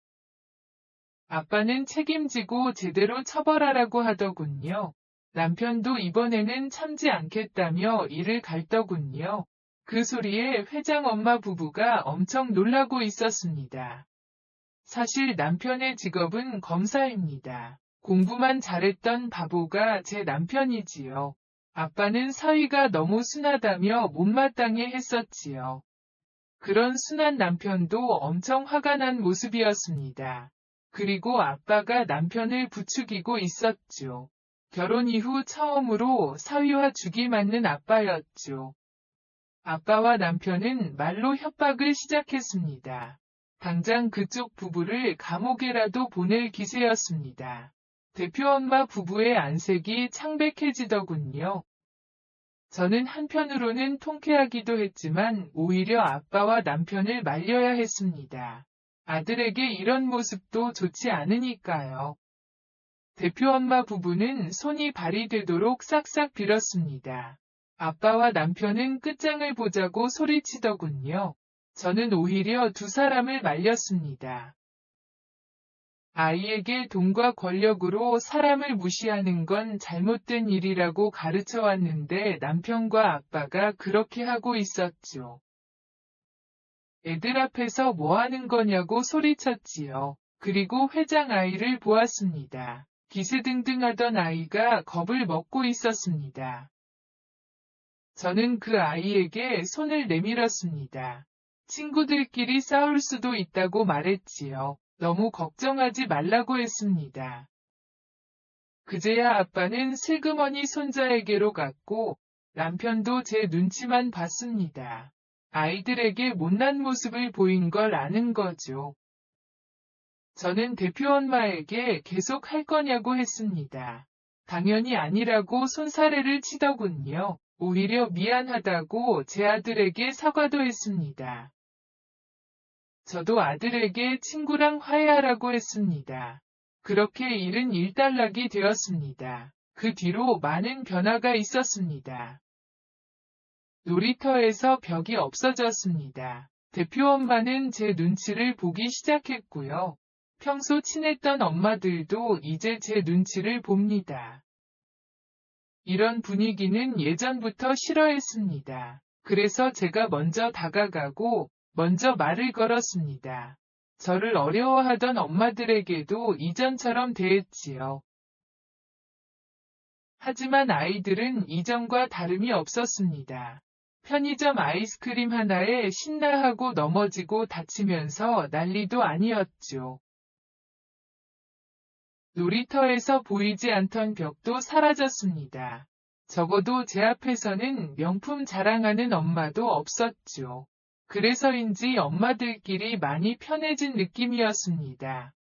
아빠는 책임지고 제대로 처벌하라고 하더군요. 남편도 이번에는 참지 않겠다며 이를 갈더군요. 그 소리에 회장 엄마 부부가 엄청 놀라고 있었습니다. 사실 남편의 직업은 검사입니다. 공부만 잘했던 바보가 제 남편이지요. 아빠는 사위가 너무 순하다며 못마땅해 했었지요. 그런 순한 남편도 엄청 화가 난 모습이었습니다. 그리고 아빠가 남편을 부추기고 있었죠. 결혼 이후 처음으로 사위와 죽이 맞는 아빠였죠. 아빠와 남편은 말로 협박을 시작했습니다. 당장 그쪽 부부를 감옥에라도 보낼 기세였습니다. 대표 엄마 부부의 안색이 창백해지더군요. 저는 한편으로는 통쾌하기도 했지만 오히려 아빠와 남편을 말려야 했습니다. 아들에게 이런 모습도 좋지 않으니까요. 대표 엄마 부부는 손이 발이 되도록 싹싹 빌었습니다. 아빠와 남편은 끝장을 보자고 소리치더군요. 저는 오히려 두 사람을 말렸습니다. 아이에게 돈과 권력으로 사람을 무시하는 건 잘못된 일이라고 가르쳐 왔는데 남편과 아빠가 그렇게 하고 있었죠. 애들 앞에서 뭐 하는 거냐고 소리쳤지요. 그리고 회장 아이를 보았습니다. 기세등등하던 아이가 겁을 먹고 있었습니다. 저는 그 아이에게 손을 내밀었습니다. 친구들끼리 싸울 수도 있다고 말했지요. 너무 걱정하지 말라고 했습니다. 그제야 아빠는 슬그머니 손자에게로 갔고 남편도 제 눈치만 봤습니다. 아이들에게 못난 모습을 보인 걸 아는 거죠. 저는 대표 엄마에게 계속 할 거냐고 했습니다. 당연히 아니라고 손사래를 치더군요. 오히려 미안하다고 제 아들에게 사과도 했습니다. 저도 아들에게 친구랑 화해하라고 했습니다. 그렇게 일은 일단락이 되었습니다. 그 뒤로 많은 변화가 있었습니다. 놀이터에서 벽이 없어졌습니다. 대표 엄마는 제 눈치를 보기 시작했고요. 평소 친했던 엄마들도 이제 제 눈치를 봅니다. 이런 분위기는 예전부터 싫어했습니다. 그래서 제가 먼저 다가가고 먼저 말을 걸었습니다. 저를 어려워하던 엄마들에게도 이전처럼 대했지요. 하지만 아이들은 이전과 다름이 없었습니다. 편의점 아이스크림 하나에 신나하고 넘어지고 다치면서 난리도 아니었죠. 놀이터에서 보이지 않던 벽도 사라졌습니다. 적어도 제 앞에서는 명품 자랑하는 엄마도 없었죠. 그래서인지 엄마들끼리 많이 편해진 느낌이었습니다.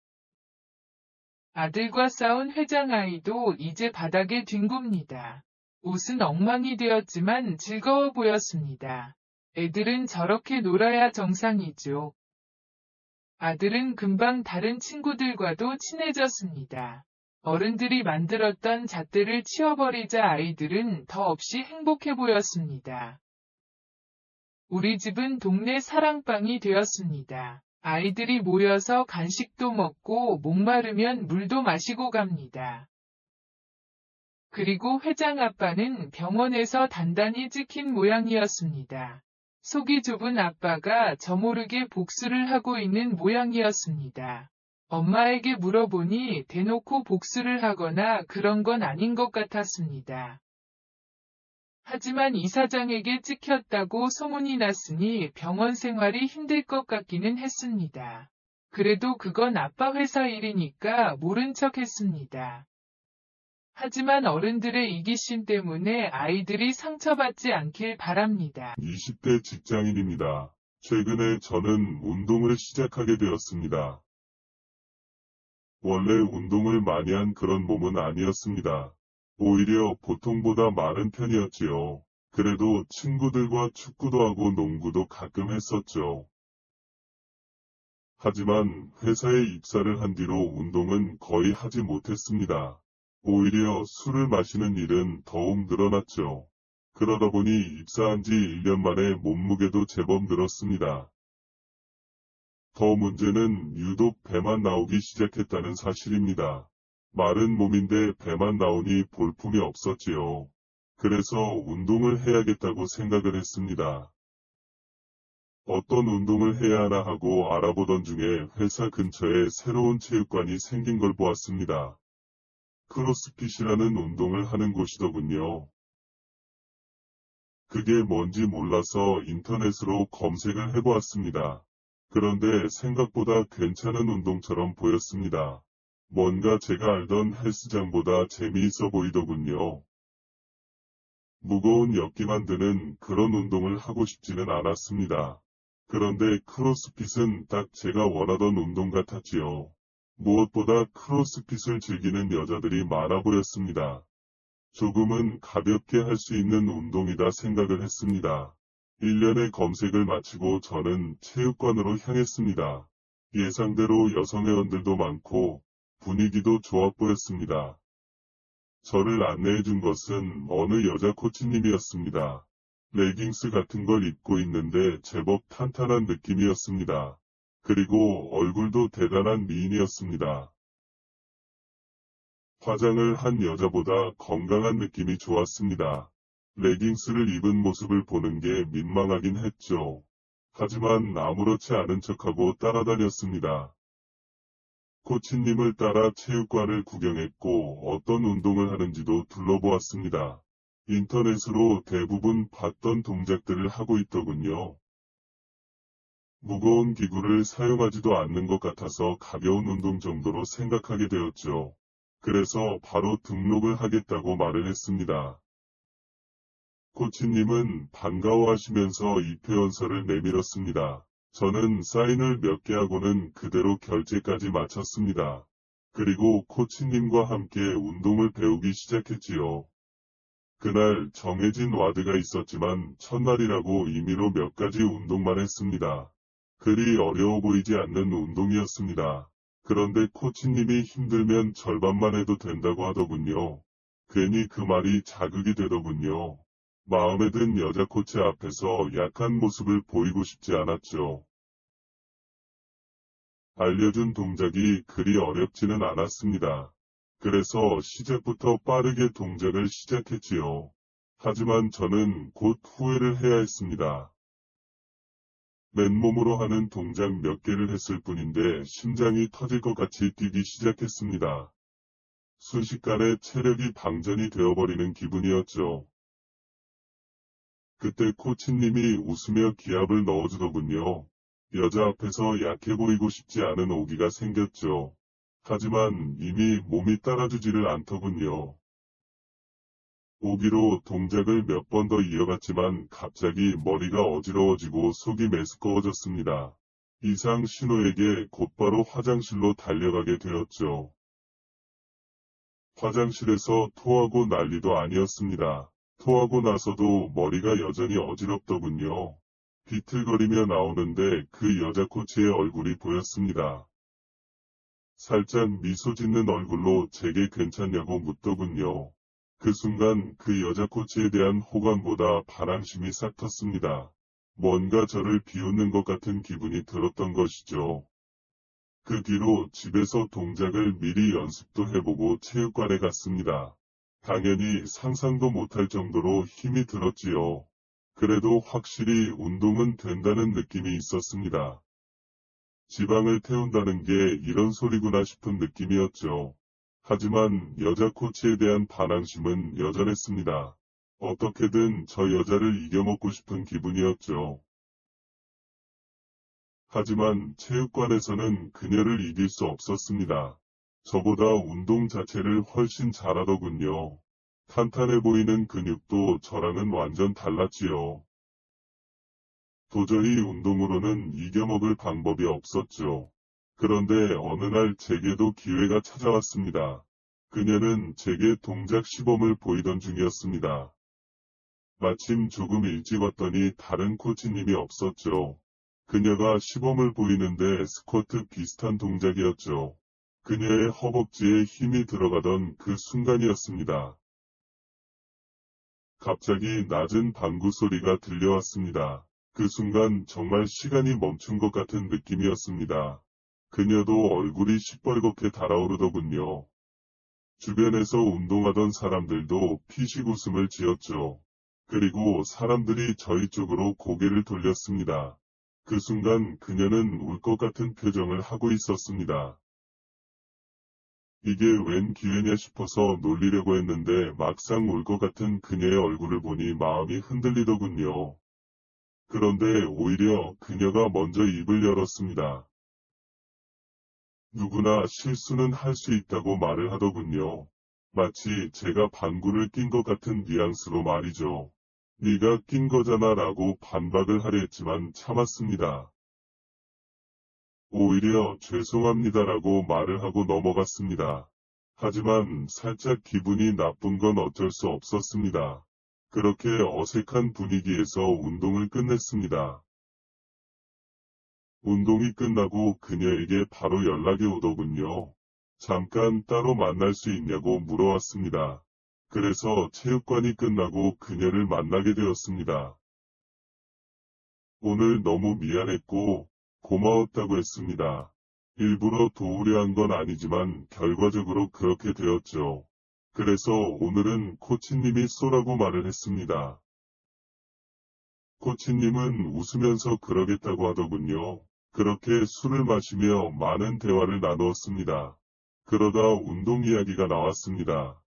아들과 싸운 회장아이도 이제 바닥에 뒹굽니다. 옷은 엉망이 되었지만 즐거워 보였습니다. 애들은 저렇게 놀아야 정상이죠. 아들은 금방 다른 친구들과도 친해졌습니다. 어른들이 만들었던 잣대를 치워버리자 아이들은 더없이 행복해 보였습니다. 우리 집은 동네 사랑방이 되었습니다. 아이들이 모여서 간식도 먹고 목마르면 물도 마시고 갑니다. 그리고 회장 아빠는 병원에서 단단히 찍힌 모양이었습니다. 속이 좁은 아빠가 저 모르게 복수를 하고 있는 모양이었습니다. 엄마에게 물어보니 대놓고 복수를 하거나 그런 건 아닌 것 같았습니다. 하지만 이사장에게 찍혔다고 소문이 났으니 병원 생활이 힘들 것 같기는 했습니다. 그래도 그건 아빠 회사 일이니까 모른 척 했습니다. 하지만 어른들의 이기심 때문에 아이들이 상처받지 않길 바랍니다. 20대 직장인입니다. 최근에 저는 운동을 시작하게 되었습니다. 원래 운동을 많이 한 그런 몸은 아니었습니다. 오히려 보통보다 마른 편이었지요. 그래도 친구들과 축구도 하고 농구도 가끔 했었죠. 하지만 회사에 입사를 한 뒤로 운동은 거의 하지 못했습니다. 오히려 술을 마시는 일은 더욱 늘어났죠. 그러다 보니 입사한 지 1년 만에 몸무게도 제법 늘었습니다. 더 문제는 유독 배만 나오기 시작했다는 사실입니다. 마른 몸인데 배만 나오니 볼품이 없었지요. 그래서 운동을 해야겠다고 생각을 했습니다. 어떤 운동을 해야 하나 하고 알아보던 중에 회사 근처에 새로운 체육관이 생긴 걸 보았습니다. 크로스핏이라는 운동을 하는 곳이더군요. 그게 뭔지 몰라서 인터넷으로 검색을 해보았습니다. 그런데 생각보다 괜찮은 운동처럼 보였습니다. 뭔가 제가 알던 헬스장보다 재미있어 보이더군요. 무거운 엮기만 드는 그런 운동을 하고 싶지는 않았습니다. 그런데 크로스핏은 딱 제가 원하던 운동 같았지요. 무엇보다 크로스핏을 즐기는 여자들이 많아 보였습니다. 조금은 가볍게 할 수 있는 운동이다 생각을 했습니다. 1년의 검색을 마치고 저는 체육관으로 향했습니다. 예상대로 여성 회원들도 많고 분위기도 좋아 보였습니다. 저를 안내해 준 것은 어느 여자 코치님이었습니다. 레깅스 같은 걸 입고 있는데 제법 탄탄한 느낌이었습니다. 그리고 얼굴도 대단한 미인이었습니다. 화장을 한 여자보다 건강한 느낌이 좋았습니다. 레깅스를 입은 모습을 보는 게 민망하긴 했죠. 하지만 아무렇지 않은 척하고 따라다녔습니다. 코치님을 따라 체육관을 구경했고 어떤 운동을 하는지도 둘러보았습니다. 인터넷으로 대부분 봤던 동작들을 하고 있더군요. 무거운 기구를 사용하지도 않는 것 같아서 가벼운 운동 정도로 생각하게 되었죠. 그래서 바로 등록을 하겠다고 말을 했습니다. 코치님은 반가워하시면서 입회원서를 내밀었습니다. 저는 사인을 몇 개 하고는 그대로 결제까지 마쳤습니다. 그리고 코치님과 함께 운동을 배우기 시작했지요. 그날 정해진 와드가 있었지만 첫날이라고 임의로 몇 가지 운동만 했습니다. 그리 어려워 보이지 않는 운동이었습니다. 그런데 코치님이 힘들면 절반만 해도 된다고 하더군요. 괜히 그 말이 자극이 되더군요. 마음에 든 여자 코치 앞에서 약한 모습을 보이고 싶지 않았죠. 알려준 동작이 그리 어렵지는 않았습니다. 그래서 시작부터 빠르게 동작을 시작했지요. 하지만 저는 곧 후회를 해야 했습니다. 맨몸으로 하는 동작 몇 개를 했을 뿐인데 심장이 터질 것 같이 뛰기 시작했습니다. 순식간에 체력이 방전이 되어버리는 기분이었죠. 그때 코치님이 웃으며 기합을 넣어주더군요. 여자 앞에서 약해 보이고 싶지 않은 오기가 생겼죠. 하지만 이미 몸이 따라주지를 않더군요. 오기로 동작을 몇 번 더 이어갔지만 갑자기 머리가 어지러워지고 속이 메스꺼워졌습니다. 이상 신호에게 곧바로 화장실로 달려가게 되었죠. 화장실에서 토하고 난리도 아니었습니다. 토하고 나서도 머리가 여전히 어지럽더군요. 비틀거리며 나오는데 그 여자 코치의 얼굴이 보였습니다. 살짝 미소 짓는 얼굴로 제게 괜찮냐고 묻더군요. 그 순간 그 여자 코치에 대한 호감보다 반항심이 싹 텄습니다. 뭔가 저를 비웃는 것 같은 기분이 들었던 것이죠. 그 뒤로 집에서 동작을 미리 연습도 해보고 체육관에 갔습니다. 당연히 상상도 못할 정도로 힘이 들었지요. 그래도 확실히 운동은 된다는 느낌이 있었습니다. 지방을 태운다는 게 이런 소리구나 싶은 느낌이었죠. 하지만 여자 코치에 대한 반항심은 여전했습니다. 어떻게든 저 여자를 이겨먹고 싶은 기분이었죠. 하지만 체육관에서는 그녀를 이길 수 없었습니다. 저보다 운동 자체를 훨씬 잘하더군요. 탄탄해 보이는 근육도 저랑은 완전 달랐지요. 도저히 운동으로는 이겨먹을 방법이 없었죠. 그런데 어느 날 제게도 기회가 찾아왔습니다. 그녀는 제게 동작 시범을 보이던 중이었습니다. 마침 조금 일찍 왔더니 다른 코치님이 없었죠. 그녀가 시범을 보이는데 스쿼트 비슷한 동작이었죠. 그녀의 허벅지에 힘이 들어가던 그 순간이었습니다. 갑자기 낮은 방구 소리가 들려왔습니다. 그 순간 정말 시간이 멈춘 것 같은 느낌이었습니다. 그녀도 얼굴이 시뻘겋게 달아오르더군요. 주변에서 운동하던 사람들도 피식 웃음을 지었죠. 그리고 사람들이 저희 쪽으로 고개를 돌렸습니다. 그 순간 그녀는 울 것 같은 표정을 하고 있었습니다. 이게 웬 기회냐 싶어서 놀리려고 했는데 막상 울 것 같은 그녀의 얼굴을 보니 마음이 흔들리더군요. 그런데 오히려 그녀가 먼저 입을 열었습니다. 누구나 실수는 할 수 있다고 말을 하더군요. 마치 제가 방구를 낀 것 같은 뉘앙스로 말이죠. 네가 낀 거잖아 라고 반박을 하려 했지만 참았습니다. 오히려 죄송합니다라고 말을 하고 넘어갔습니다. 하지만 살짝 기분이 나쁜 건 어쩔 수 없었습니다. 그렇게 어색한 분위기에서 운동을 끝냈습니다. 운동이 끝나고 그녀에게 바로 연락이 오더군요. 잠깐 따로 만날 수 있냐고 물어왔습니다. 그래서 체육관이 끝나고 그녀를 만나게 되었습니다. 오늘 너무 미안했고 고마웠다고 했습니다. 일부러 도우려 한 건 아니지만 결과적으로 그렇게 되었죠. 그래서 오늘은 코치님이 쏘라고 말을 했습니다. 코치님은 웃으면서 그러겠다고 하더군요. 그렇게 술을 마시며 많은 대화를 나누었습니다. 그러다 운동 이야기가 나왔습니다.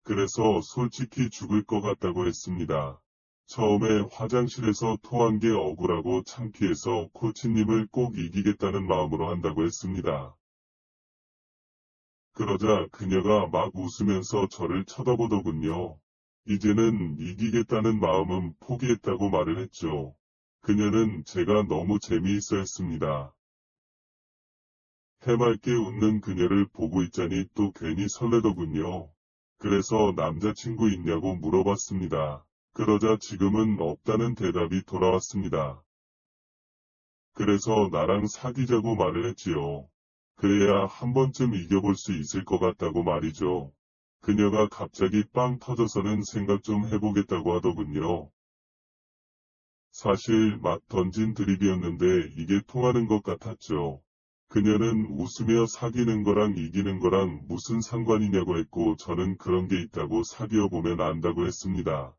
그래서 솔직히 죽을 것 같다고 했습니다. 처음에 화장실에서 토한 게 억울하고 창피해서 코치님을 꼭 이기겠다는 마음으로 한다고 했습니다. 그러자 그녀가 막 웃으면서 저를 쳐다보더군요. 이제는 이기겠다는 마음은 포기했다고 말을 했죠. 그녀는 제가 너무 재미있어 했습니다. 해맑게 웃는 그녀를 보고 있자니 또 괜히 설레더군요. 그래서 남자친구 있냐고 물어봤습니다. 그러자 지금은 없다는 대답이 돌아왔습니다. 그래서 나랑 사귀자고 말을 했지요. 그래야 한 번쯤 이겨볼 수 있을 것 같다고 말이죠. 그녀가 갑자기 빵 터져서는 생각 좀 해보겠다고 하더군요. 사실 막 던진 드립이었는데 이게 통하는 것 같았죠. 그녀는 웃으며 사귀는 거랑 이기는 거랑 무슨 상관이냐고 했고 저는 그런 게 있다고 사귀어 보면 안다고 했습니다.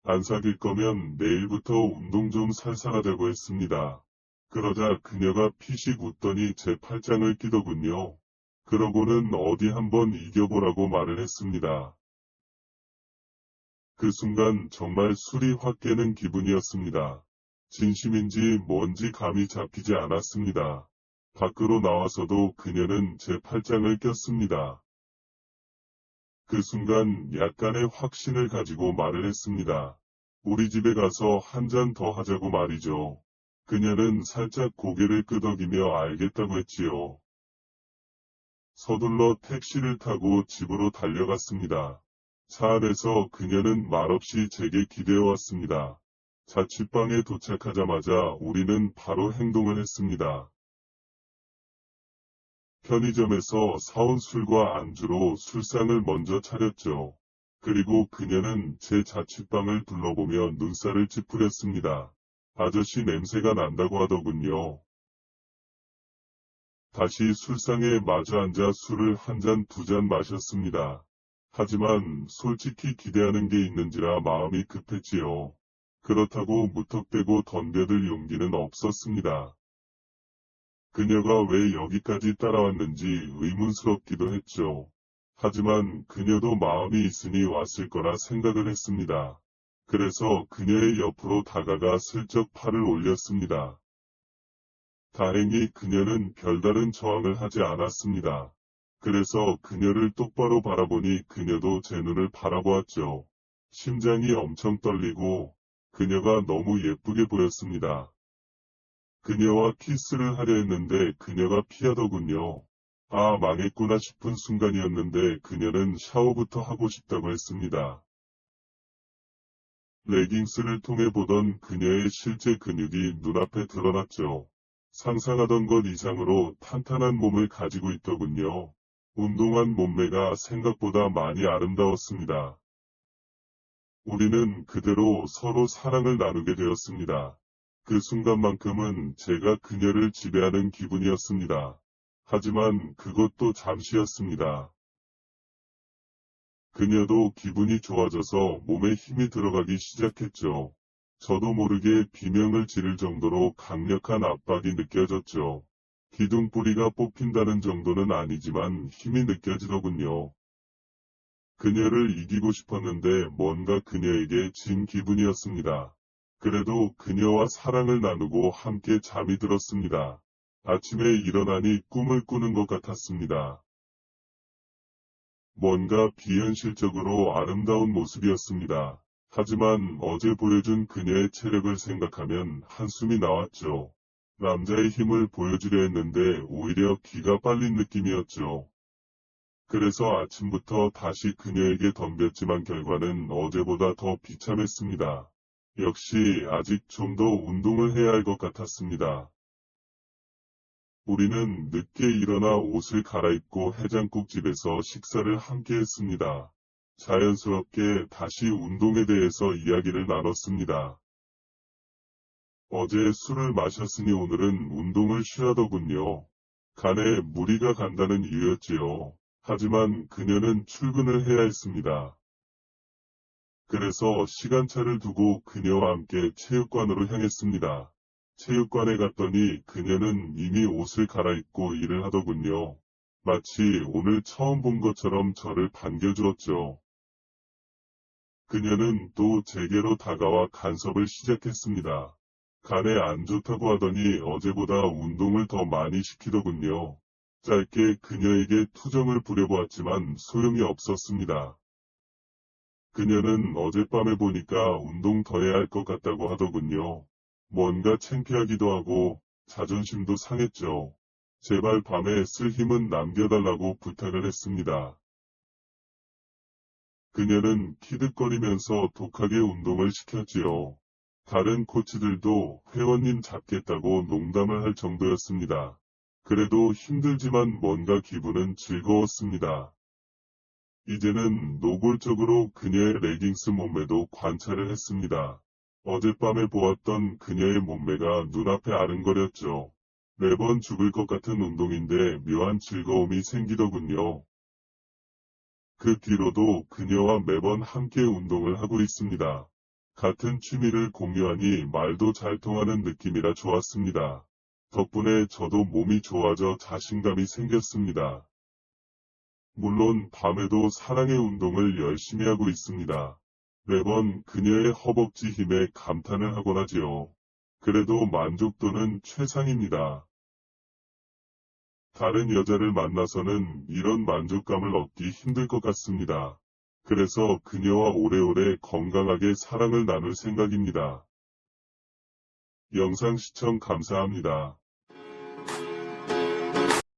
안 사귈 거면 내일부터 운동 좀 살살 하자고 했습니다. 그러자 그녀가 피식 웃더니 제 팔짱을 끼더군요. 그러고는 어디 한번 이겨보라고 말을 했습니다. 그 순간 정말 술이 확 깨는 기분이었습니다. 진심인지 뭔지 감이 잡히지 않았습니다. 밖으로 나와서도 그녀는 제 팔짱을 꼈습니다. 그 순간 약간의 확신을 가지고 말을 했습니다. 우리 집에 가서 한 잔 더 하자고 말이죠. 그녀는 살짝 고개를 끄덕이며 알겠다고 했지요. 서둘러 택시를 타고 집으로 달려갔습니다. 차 안에서 그녀는 말없이 제게 기대어 왔습니다. 자취방에 도착하자마자 우리는 바로 행동을 했습니다. 편의점에서 사온 술과 안주로 술상을 먼저 차렸죠. 그리고 그녀는 제 자취방을 둘러보며 눈살을 찌푸렸습니다. 아저씨 냄새가 난다고 하더군요. 다시 술상에 마주 앉아 술을 한 잔, 두 잔 마셨습니다. 하지만 솔직히 기대하는 게 있는지라 마음이 급했지요. 그렇다고 무턱대고 덤벼들 용기는 없었습니다. 그녀가 왜 여기까지 따라왔는지 의문스럽기도 했죠. 하지만 그녀도 마음이 있으니 왔을 거라 생각을 했습니다. 그래서 그녀의 옆으로 다가가 슬쩍 팔을 올렸습니다. 다행히 그녀는 별다른 저항을 하지 않았습니다. 그래서 그녀를 똑바로 바라보니 그녀도 제 눈을 바라보았죠. 심장이 엄청 떨리고 그녀가 너무 예쁘게 보였습니다. 그녀와 키스를 하려 했는데 그녀가 피하더군요. 아, 망했구나 싶은 순간이었는데 그녀는 샤워부터 하고 싶다고 했습니다. 레깅스를 통해 보던 그녀의 실제 근육이 눈앞에 드러났죠. 상상하던 것 이상으로 탄탄한 몸을 가지고 있더군요. 운동한 몸매가 생각보다 많이 아름다웠습니다. 우리는 그대로 서로 사랑을 나누게 되었습니다. 그 순간만큼은 제가 그녀를 지배하는 기분이었습니다. 하지만 그것도 잠시였습니다. 그녀도 기분이 좋아져서 몸에 힘이 들어가기 시작했죠. 저도 모르게 비명을 지를 정도로 강력한 압박이 느껴졌죠. 기둥뿌리가 뽑힌다는 정도는 아니지만 힘이 느껴지더군요. 그녀를 이기고 싶었는데 뭔가 그녀에게 진 기분이었습니다. 그래도 그녀와 사랑을 나누고 함께 잠이 들었습니다. 아침에 일어나니 꿈을 꾸는 것 같았습니다. 뭔가 비현실적으로 아름다운 모습이었습니다. 하지만 어제 보여준 그녀의 체력을 생각하면 한숨이 나왔죠. 남자의 힘을 보여주려 했는데 오히려 기가 빨린 느낌이었죠. 그래서 아침부터 다시 그녀에게 덤볐지만 결과는 어제보다 더 비참했습니다. 역시 아직 좀 더 운동을 해야 할 것 같았습니다. 우리는 늦게 일어나 옷을 갈아입고 해장국집에서 식사를 함께 했습니다. 자연스럽게 다시 운동에 대해서 이야기를 나눴습니다. 어제 술을 마셨으니 오늘은 운동을 쉬라더군요. 간에 무리가 간다는 이유였지요. 하지만 그녀는 출근을 해야 했습니다. 그래서 시간차를 두고 그녀와 함께 체육관으로 향했습니다. 체육관에 갔더니 그녀는 이미 옷을 갈아입고 일을 하더군요. 마치 오늘 처음 본 것처럼 저를 반겨주었죠. 그녀는 또 제게로 다가와 간섭을 시작했습니다. 간에 안 좋다고 하더니 어제보다 운동을 더 많이 시키더군요. 짧게 그녀에게 투정을 부려보았지만 소용이 없었습니다. 그녀는 어젯밤에 보니까 운동 더 해야 할 것 같다고 하더군요. 뭔가 창피하기도 하고 자존심도 상했죠. 제발 밤에 쓸 힘은 남겨달라고 부탁을 했습니다. 그녀는 키득거리면서 독하게 운동을 시켰지요. 다른 코치들도 회원님 잡겠다고 농담을 할 정도였습니다. 그래도 힘들지만 뭔가 기분은 즐거웠습니다. 이제는 노골적으로 그녀의 레깅스 몸매도 관찰을 했습니다. 어젯밤에 보았던 그녀의 몸매가 눈앞에 아른거렸죠. 매번 죽을 것 같은 운동인데 묘한 즐거움이 생기더군요. 그 뒤로도 그녀와 매번 함께 운동을 하고 있습니다. 같은 취미를 공유하니 말도 잘 통하는 느낌이라 좋았습니다. 덕분에 저도 몸이 좋아져 자신감이 생겼습니다. 물론 밤에도 사랑의 운동을 열심히 하고 있습니다. 매번 그녀의 허벅지 힘에 감탄을 하곤 하지요. 그래도 만족도는 최상입니다. 다른 여자를 만나서는 이런 만족감을 얻기 힘들 것 같습니다. 그래서 그녀와 오래오래 건강하게 사랑을 나눌 생각입니다. 영상 시청 감사합니다.